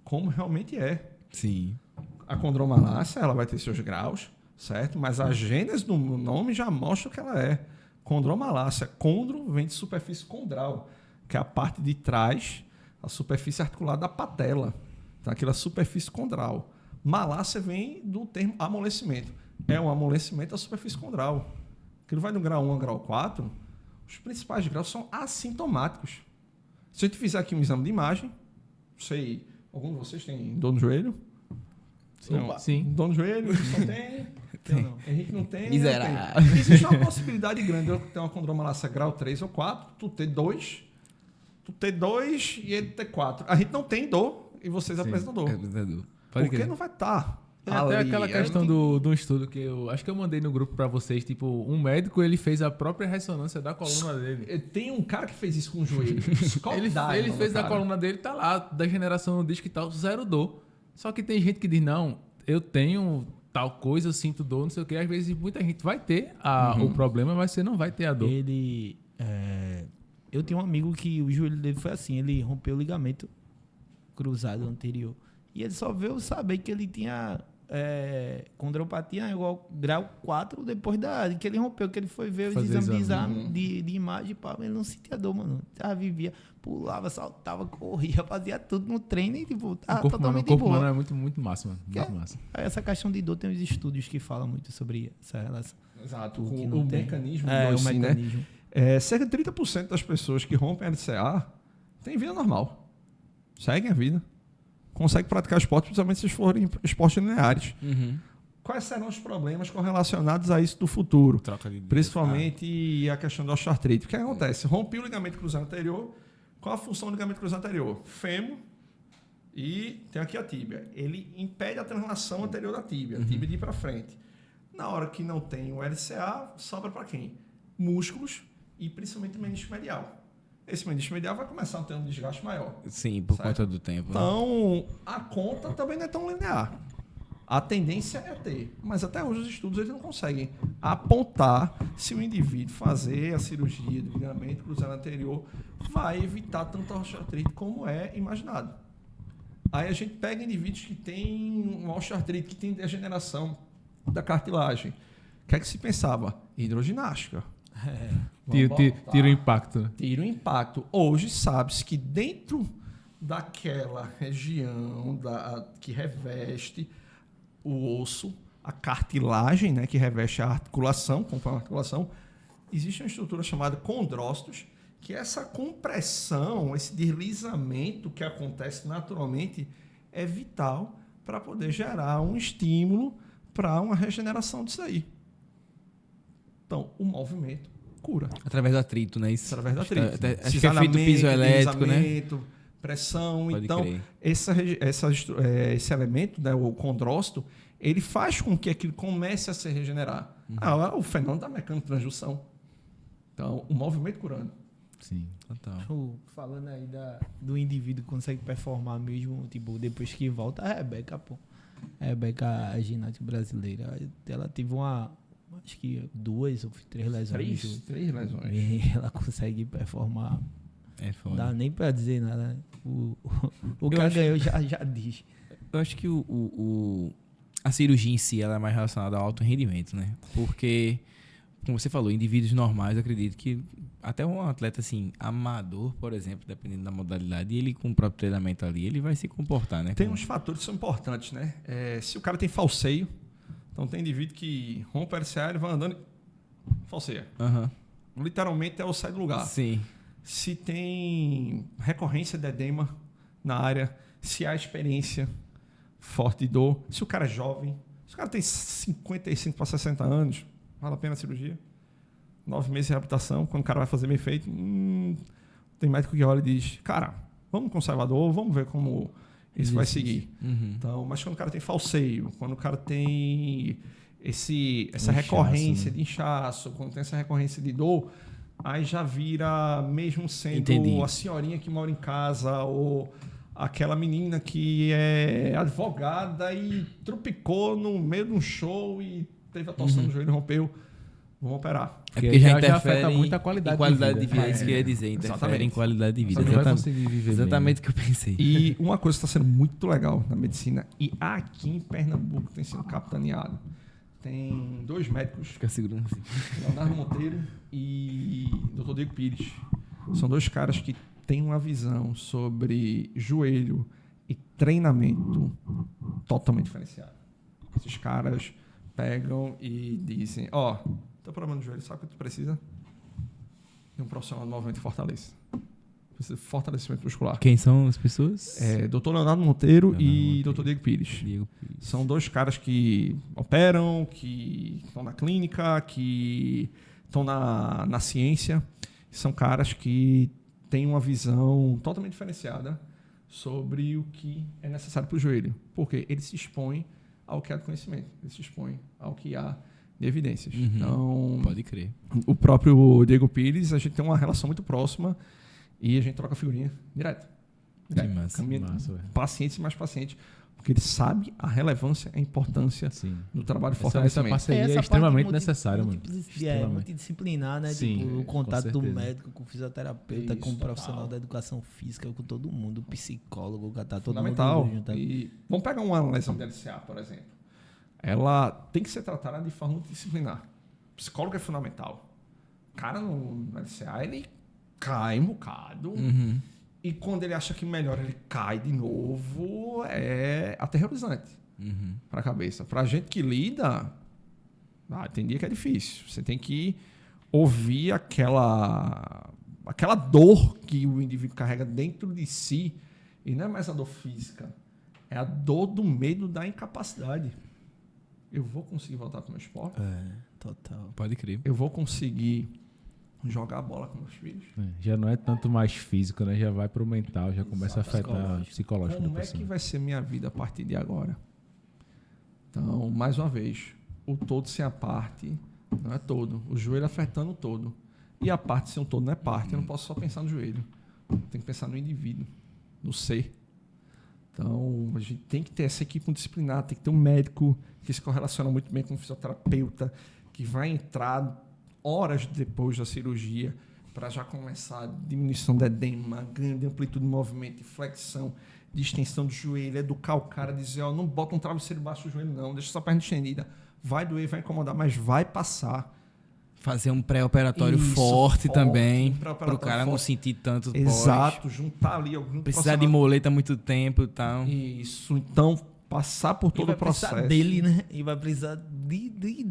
como realmente é. Sim. A condromalácia, ela vai ter seus graus, certo? Mas a gênese do nome já mostra o que ela é. Condromalácia. Condro vem de superfície condral, que é a parte de trás, a superfície articulada da patela. Então, aquela superfície condral. Malácia vem do termo amolecimento. É um amolecimento da superfície condral. Aquilo vai do grau 1 ao grau 4. Os principais graus são assintomáticos. Se a gente fizer aqui um exame de imagem, não sei, algum de vocês tem dor no joelho? Sim, Opa, sim. Dor no joelho? Só tem? Eu não. Henrique não tem. Miserável. Não tem. Existe uma possibilidade grande de eu ter uma condromalácia grau 3 ou 4, tu ter 2 e ele ter 4. A gente não tem dor e vocês apresentam dor. Pode Porque crer. não vai estar. Tem até aquela questão do estudo que eu acho que eu mandei no grupo pra vocês, tipo, um médico ele fez a própria ressonância da coluna dele. Tem um cara que fez isso com o joelho. Scott Ele Diamond, fez a cara. coluna dele, tá lá, degeneração no disco e tal, zero dor. Só que tem gente que diz, não, eu tenho tal coisa, eu sinto dor, não sei o que. Às vezes muita gente vai ter o problema, mas você não vai ter a dor. Ele. Eu tenho um amigo que o joelho dele foi assim, ele rompeu o ligamento cruzado anterior. E ele só veio saber que ele tinha condropatia igual grau 4 depois que ele rompeu, que ele foi ver os Fazer exames exame. de imagem, pá, ele não sentia dor, mano. Vivia, pulava, saltava, corria, fazia tudo no treino e tipo, O tá corpo totalmente humano boa. é muito, muito massa, mano. Muito massa. Essa questão de dor tem uns estudos que falam muito sobre essa relação. Exato. O que O não tem. mecanismo É, do o OIC, né? mecanismo. Cerca de 30% das pessoas que rompem LCA têm vida normal. Seguem a vida. Conseguem praticar esporte, principalmente se forem esportes lineares. Uhum. Quais serão os problemas correlacionados a isso do futuro? Troca de... Principalmente a questão da osteoartrite. O que acontece? Rompi o ligamento cruzado anterior. Qual a função do ligamento cruzado anterior? Fêmur e tem aqui a tíbia. Ele impede a translação anterior da tíbia, a tíbia de ir para frente. Na hora que não tem o LCA, sobra para quem? Músculos e principalmente o menisco medial. Esse menisco medial vai começar a ter um desgaste maior. Sim, por Certo. conta do tempo. né? Então, a conta também não é tão linear. A tendência é ter, mas até hoje os estudos eles não conseguem apontar se o indivíduo fazer a cirurgia do ligamento cruzado anterior vai evitar tanta osteoartrite como é imaginado. Aí a gente pega indivíduos que têm uma osteoartrite, que tem degeneração da cartilagem. O que é que se pensava? Hidroginástica. Tira o impacto. Né? Tira o impacto. Hoje sabe-se que dentro daquela região que reveste o osso, a cartilagem, né, que reveste a articulação, compõe a articulação, existe uma estrutura chamada condrócitos, que essa compressão, esse deslizamento que acontece naturalmente é vital para poder gerar um estímulo para uma regeneração disso aí. Então, o movimento cura. Através do atrito, né? Isso. Através da atrito. Acho que é feito piso elétrico, né? Deslizamento, pressão. Pode Então, crer. esse elemento, né, o condrócito, ele faz com que aquilo comece a se regenerar. O fenômeno da mecanotransdução. Então, o movimento curando. Sim. Total. Falando aí do indivíduo que consegue performar mesmo, tipo, depois que volta, a Rebeca, pô. A Rebeca, a ginástica brasileira, ela teve uma acho que 2 ou 3 lesões. Três lesões. E ela consegue performar. É Não foda. dá nem pra dizer nada. O Eu cara acho- ganhou já diz. Eu acho que a cirurgia em si ela é mais relacionada ao alto rendimento, né? Porque, como você falou, indivíduos normais, eu acredito que até um atleta assim, amador, por exemplo, dependendo da modalidade, ele com o próprio treinamento ali, ele vai se comportar, né? Tem Como- uns fatores que são importantes, né? Se o cara tem falseio, então tem indivíduo que rompe o LCA, ele vai andando e falseia. Aham. Literalmente é o sai do lugar. Sim. Se tem recorrência de edema na área, se há experiência forte de dor, se o cara é jovem, se o cara tem 55 para 60 anos, vale a pena a cirurgia? 9 meses de reabilitação, quando o cara vai fazer bem feito, tem médico que olha e diz, cara, vamos conservador, vamos ver como isso vai seguir. Uhum. Então, mas quando o cara tem falseio, quando o cara tem essa inchaço, recorrência né? de inchaço, quando tem essa recorrência de dor, aí já vira mesmo sendo Entendi. a senhorinha que mora em casa ou aquela menina que é advogada e tropicou no meio de um show e teve a torção no joelho e rompeu. Vamos operar. É porque já interfere afeta muito a qualidade, de vida. É isso que eu ia dizer, interfere Exatamente. em qualidade de vida. Você não vai Exatamente, conseguir viver exatamente o que eu pensei. E uma coisa que está sendo muito legal na medicina, e aqui em Pernambuco tem sido capitaneado, tem 2 médicos, Fica segurando assim. Leonardo Monteiro e Dr. Diego Pires. São 2 caras que têm uma visão sobre joelho e treinamento totalmente diferenciada. Esses caras pegam e dizem, ó, teu problema no joelho, sabe o que tu precisa? De um profissional de movimento e fortaleza. Precisa de fortalecimento muscular. Quem são as pessoas? Dr. Leonardo Monteiro Leonardo e Monteiro. Dr. Diego Pires. Diego Pires. São 2 caras que operam, que estão na clínica, que estão na ciência. São caras que têm uma visão totalmente diferenciada sobre o que é necessário para o joelho. Porque eles se expõem ao que há de conhecimento, eles se expõem ao que há de evidências. Uhum. Então, Pode crer. o próprio Diego Pires, a gente tem uma relação muito próxima e a gente troca figurinha direto. Que massa. Caminha Massa, velho. pacientes e mais pacientes, porque ele sabe a relevância, a importância Sim. do trabalho de Essa fortalecimento. parceria é Essa extremamente parte necessária, mano. É multidisciplinar, né? Sim, Tipo, o com contato do certeza. médico com o fisioterapeuta, Isso, com o profissional total. da educação física, com todo mundo, o psicólogo, tá todo Fundamental. mundo junto. E vamos pegar uma lesão de LCA, por exemplo. Ela tem que ser tratada de forma multidisciplinar. O psicólogo é fundamental. O cara no LCA, ele cai um bocado. Uhum. E quando ele acha que melhora, ele cai de novo. É aterrorizante Uhum. para a cabeça. Para a gente que lida, tem dia que é difícil. Você tem que ouvir aquela dor que o indivíduo carrega dentro de si. E não é mais a dor física. É a dor do medo da incapacidade. Eu vou conseguir voltar para o meu esporte? Total. Pode crer. Eu vou conseguir jogar a bola com meus filhos? Já não é tanto mais físico, né? Já vai pro mental, já começa a afetar o psicológico da Como é pessoa. que vai ser minha vida a partir de agora? Então, mais uma vez, o todo sem a parte não é todo. O joelho afetando o todo. E a parte sem o todo não é parte. Eu não posso só pensar no joelho. Tem que pensar no indivíduo, no ser. Então, a gente tem que ter essa equipe multidisciplinar, tem que ter um médico que se correlaciona muito bem com um fisioterapeuta, que vai entrar horas depois da cirurgia para já começar a diminuição do edema, ganho de amplitude de movimento, de flexão, de extensão do joelho, educar o cara, dizer, ó, não bota um travesseiro embaixo do joelho não, deixa essa perna estendida, vai doer, vai incomodar, mas vai passar. Fazer um pré-operatório Isso, forte também, um para o pré-operatório cara não forte. sentir tanto pós. Exato, juntar ali algum Precisar de moleta muito tempo e tal. Isso, então passar por todo o processo. Precisar dele, né? E vai precisar dele,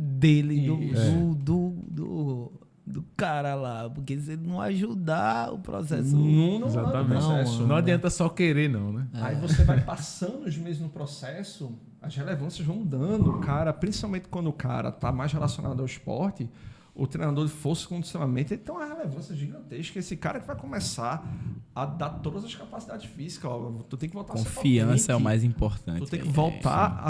do cara lá. Porque se ele não ajudar o processo. Não Exatamente. Não, Não adianta só querer, não, né? Aí você vai passando os meses no processo, as relevâncias vão mudando. O cara, principalmente quando o cara está mais relacionado ao esporte, o treinador de força e condicionamento, ele tem uma relevância gigantesca. Esse cara que vai começar a dar todas as capacidades físicas. Ó, tu tem que voltar a ser Confiança é o potente. mais importante. Tu tem que voltar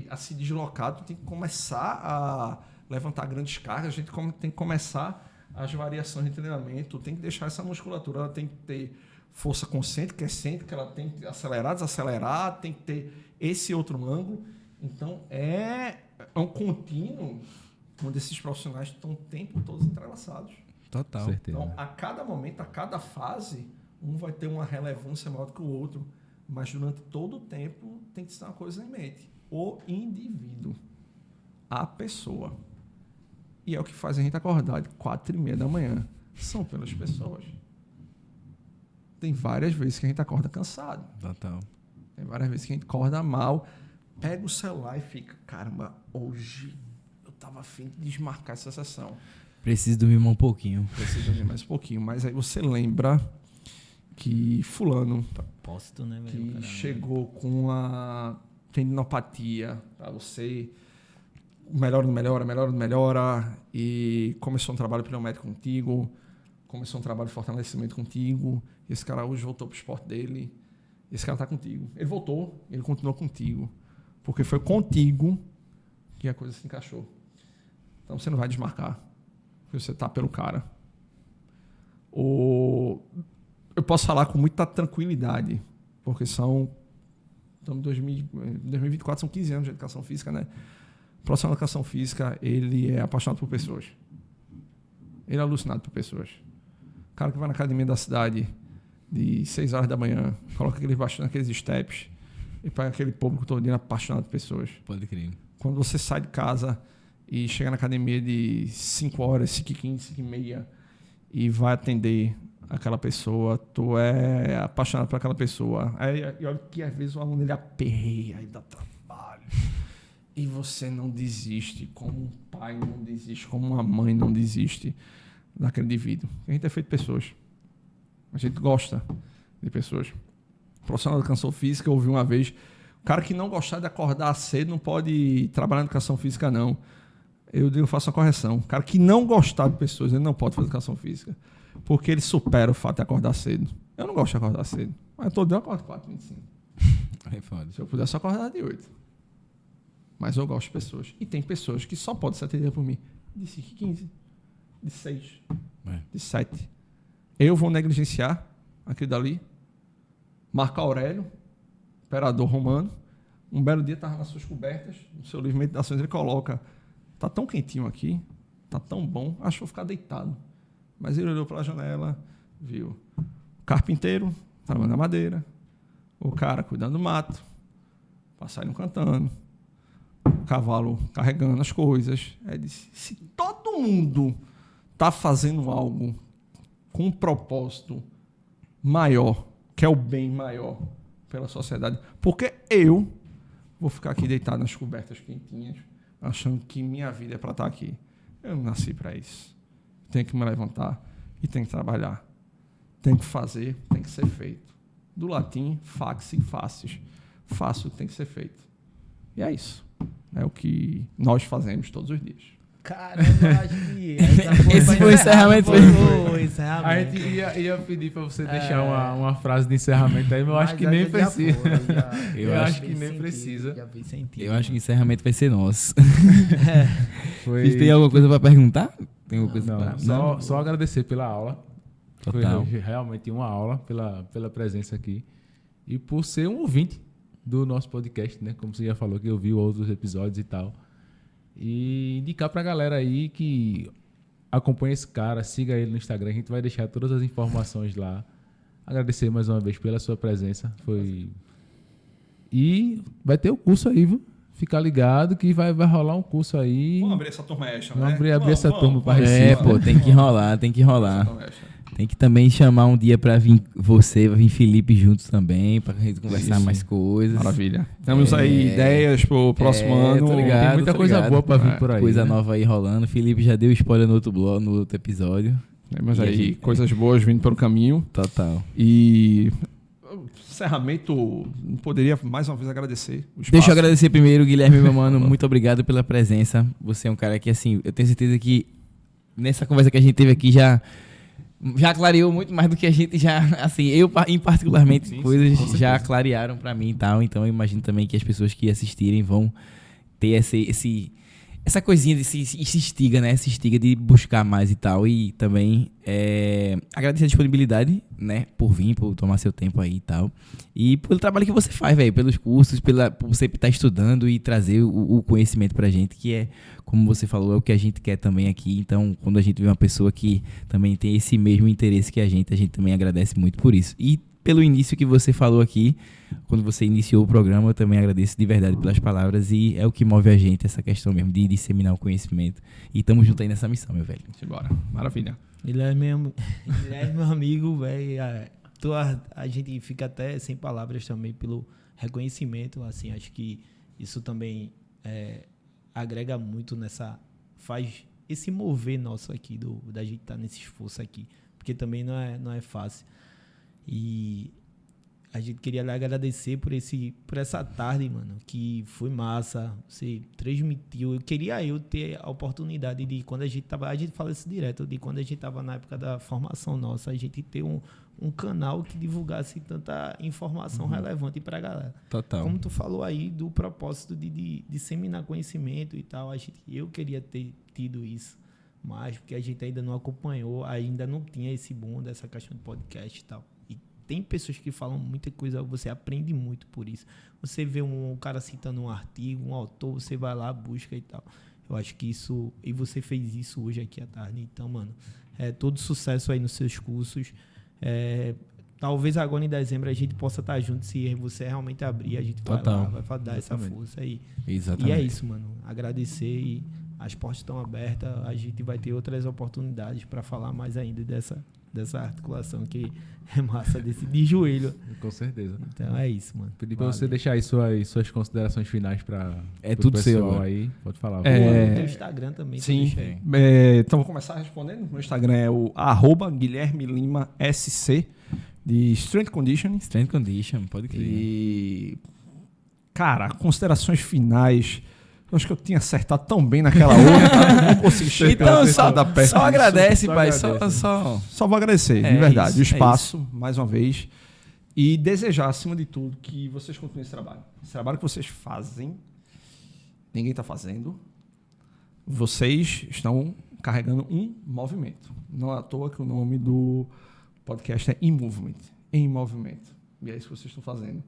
a se deslocar, tu tem que começar a levantar grandes cargas, a gente tem que começar as variações de treinamento, tem que deixar essa musculatura, ela tem que ter força concêntrica, excêntrica, ela tem que acelerar, desacelerar, tem que ter esse outro ângulo. Então, é um contínuo onde esses profissionais estão o tempo todo entrelaçados. Total. Certeza. Então, a cada momento, a cada fase, um vai ter uma relevância maior do que o outro, mas durante todo o tempo tem que ser uma coisa em mente. O indivíduo, a pessoa. E é o que faz a gente acordar de 4h30 da manhã. São pelas pessoas. Tem várias vezes que a gente acorda cansado. Total. Tem várias vezes que a gente acorda mal, pega o celular e fica, caramba, hoje eu tava afim de desmarcar essa sessão. Preciso dormir um pouquinho. Preciso dormir mais um pouquinho. Mas aí você lembra que fulano Posto, né, velho? que Caramba. chegou com a tendinopatia para você, melhora, e começou um trabalho biomédico contigo, começou um trabalho de fortalecimento contigo, e esse cara hoje voltou pro esporte dele, esse cara tá contigo. Ele voltou, ele continuou contigo, porque foi contigo que a coisa se encaixou. Então você não vai desmarcar, porque você tá pelo cara. Eu posso falar com muita tranquilidade, porque estamos em 2024, são 15 anos de educação física, né? O profissional de educação física, ele é apaixonado por pessoas. Ele é alucinado por pessoas. O cara que vai na academia da cidade de 6 horas da manhã, coloca aqueles baixando aqueles steps e pega aquele público todo apaixonado por pessoas. Pode crer. Quando você sai de casa e chega na academia de 5 horas, 5h15, 5h30 e vai atender aquela pessoa, tu é apaixonado por aquela pessoa. E olha que às vezes o aluno ele aperreia, aí dá trabalho. E você não desiste, como um pai não desiste, como uma mãe não desiste daquele indivíduo. A gente é feito de pessoas. A gente gosta de pessoas. O profissional de educação física, eu ouvi uma vez, o cara que não gostar de acordar cedo não pode trabalhar na educação física, não. Eu faço uma correção. O cara que não gostar de pessoas, ele não pode fazer educação física. Porque ele supera o fato de acordar cedo. Eu não gosto de acordar cedo. Mas todo dia eu acordo 4h25. Aí foda. Se eu pudesse, eu acordar de 8. Mas eu gosto de pessoas. E tem pessoas que só podem ser atendidas por mim. De 5h15. De 6. De 7. Eu vou negligenciar aquilo dali. Marco Aurélio, imperador romano. Um belo dia estava nas suas cobertas. No seu livro Meditações ele coloca: tá tão quentinho aqui. Tá tão bom. Acho que vou ficar deitado. Mas ele olhou pela janela, viu o carpinteiro trabalhando na madeira, o cara cuidando do mato, passarinho cantando, o cavalo carregando as coisas. Aí disse: se todo mundo está fazendo algo com um propósito maior, que é o bem maior pela sociedade, porque eu vou ficar aqui deitado nas cobertas quentinhas, achando que minha vida é para estar aqui? Eu não nasci para isso. Tem que me levantar e tem que trabalhar. Tem que fazer, tem que ser feito. Do latim, fax e faces. Faço o que tem que ser feito. E é isso. É o que nós fazemos todos os dias. Caramba, eu acho que essa Esse foi o encerramento. Foi o encerramento. A gente ia pedir para você deixar uma frase de encerramento aí, mas eu acho que nem precisa. Eu acho que nem precisa. Já fez sentido. Eu acho que o encerramento vai ser nosso. Foi... Tem alguma coisa para perguntar? Tem alguma coisa pra... Só agradecer pela aula. Total. Foi realmente uma aula pela presença aqui. E por ser um ouvinte do nosso podcast, né? Como você já falou, que ouviu outros episódios e tal. E indicar pra galera aí que acompanha esse cara, siga ele no Instagram. A gente vai deixar todas as informações lá. Agradecer mais uma vez pela sua presença. E vai ter o curso aí, viu? Ficar ligado que vai rolar um curso aí. Vamos abrir essa turma extra, né? Vamos abrir essa turma para É, Recife. pô, tem que rolar. Tem que também chamar um dia pra vir vai vir Felipe juntos também, pra gente conversar mais coisas. Maravilha. Temos aí ideias pro próximo ano. Tô ligado, Tem muita coisa boa pra vir por aí. Coisa né? nova aí rolando. Felipe já deu spoiler no outro blog, no outro episódio. Temos E aí a gente- coisas boas vindo pelo caminho. Total. E encerramento, não poderia mais uma vez agradecer o espaço. Deixa eu agradecer primeiro, Guilherme, meu mano. Muito obrigado pela presença. Você é um cara que, assim, eu tenho certeza que nessa conversa que a gente teve aqui já clareou muito mais do que a gente já, assim, eu em particularmente, Sim, coisas com certeza. já clarearam pra mim e tal. Então eu imagino também que as pessoas que assistirem vão ter essa coisinha de se instiga, né? Se instiga de buscar mais e tal. E também agradecer a disponibilidade, né? Por vir, por tomar seu tempo aí e tal. E pelo trabalho que você faz, velho. Pelos cursos, por você estar estudando e trazer o conhecimento pra gente, que é, como você falou, é o que a gente quer também aqui. Então, quando a gente vê uma pessoa que também tem esse mesmo interesse que a gente também agradece muito por isso. E pelo início que você falou aqui, quando você iniciou o programa, eu também agradeço de verdade pelas palavras e é o que move a gente, essa questão mesmo de disseminar o conhecimento. E estamos juntos aí nessa missão, meu velho. Simbora. Maravilha. Ele é meu amigo, velho. A gente fica até sem palavras também pelo reconhecimento. Assim, acho que isso também agrega muito faz esse mover nosso aqui, da gente estar nesse esforço aqui. Porque também não é fácil. E a gente queria lhe agradecer por essa tarde, mano, que foi massa. Você transmitiu. Eu queria ter a oportunidade de, quando a gente fala isso direto, de quando a gente tava na época da formação nossa, a gente ter um canal que divulgasse tanta informação relevante pra galera. Total. Como tu falou aí do propósito de disseminar conhecimento e tal, eu queria ter tido isso mais, porque a gente ainda não acompanhou, ainda não tinha esse boom dessa questão de podcast e tal. Tem pessoas que falam muita coisa, você aprende muito por isso. Você vê um cara citando um artigo, um autor, você vai lá, busca e tal. Eu acho que isso... E você fez isso hoje aqui à tarde. Então, mano, todo sucesso aí nos seus cursos. Talvez agora em dezembro a gente possa estar junto, se você realmente abrir, a gente vai lá, vai dar essa força aí. Exatamente. E é isso, mano. Agradecer e as portas estão abertas. A gente vai ter outras oportunidades para falar mais ainda dessa articulação que é massa de joelho. Com certeza. Então é isso, mano. Pedir pra você deixar aí suas considerações finais para tudo seu aí. Pode falar. Tem o Instagram também. Sim. Então vou começar respondendo. Meu Instagram é o @GuilhermeLimaSC de Strength Conditioning. Strength Condition, pode crer. E cara, considerações finais. Eu acho que eu tinha acertado tão bem naquela outra, não consegui chegar. Então, só agradece, Só pai. agradece. Só vou agradecer, de verdade, isso, o espaço, mais uma vez. E desejar, acima de tudo, que vocês continuem esse trabalho. Esse trabalho que vocês fazem, ninguém está fazendo. Vocês estão carregando um movimento. Não é à toa que o nome do podcast é In Movement. Em movimento. E é isso que vocês estão fazendo.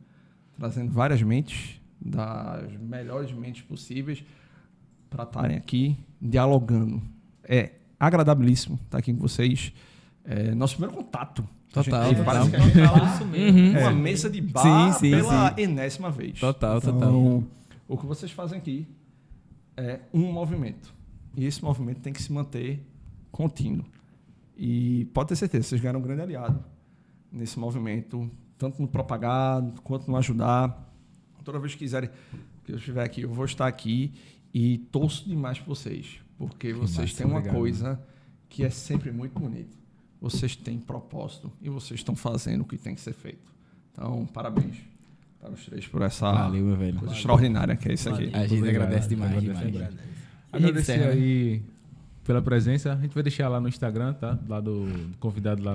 Trazendo várias mentes, das melhores mentes possíveis, para estarem aqui dialogando. É agradabilíssimo estar aqui com vocês. É nosso primeiro contato. Total. Parece que a gente está lá Uhum. uma mesa de bar Sim, pela enésima vez. Total. O que vocês fazem aqui é um movimento. E esse movimento tem que se manter contínuo. E pode ter certeza, vocês ganharam um grande aliado nesse movimento, tanto no propagar quanto no ajudar. Toda vez que quiserem que eu estiver aqui, eu vou estar aqui e torço demais por vocês, porque vocês têm uma coisa que é sempre muito bonita. Vocês têm propósito e vocês estão fazendo o que tem que ser feito. Então, parabéns para os três por essa Valeu, meu velho. coisa extraordinária que é isso aqui. A gente agradece demais. Agradecer aí pela presença. A gente vai deixar lá no Instagram, tá? Lá do convidado lá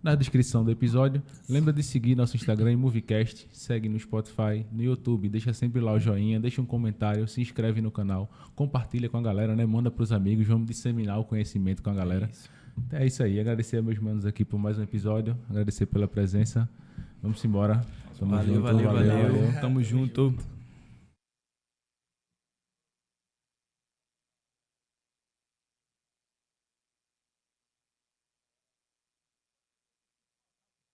na descrição do episódio. Lembra de seguir nosso Instagram em Movecast, segue no Spotify, no YouTube, deixa sempre lá o joinha, deixa um comentário, se inscreve no canal, compartilha com a galera, né? Manda pros amigos, vamos disseminar o conhecimento com a galera. Então é isso aí, agradecer a meus manos aqui por mais um episódio, agradecer pela presença. Vamos embora. Valeu. Tamo junto.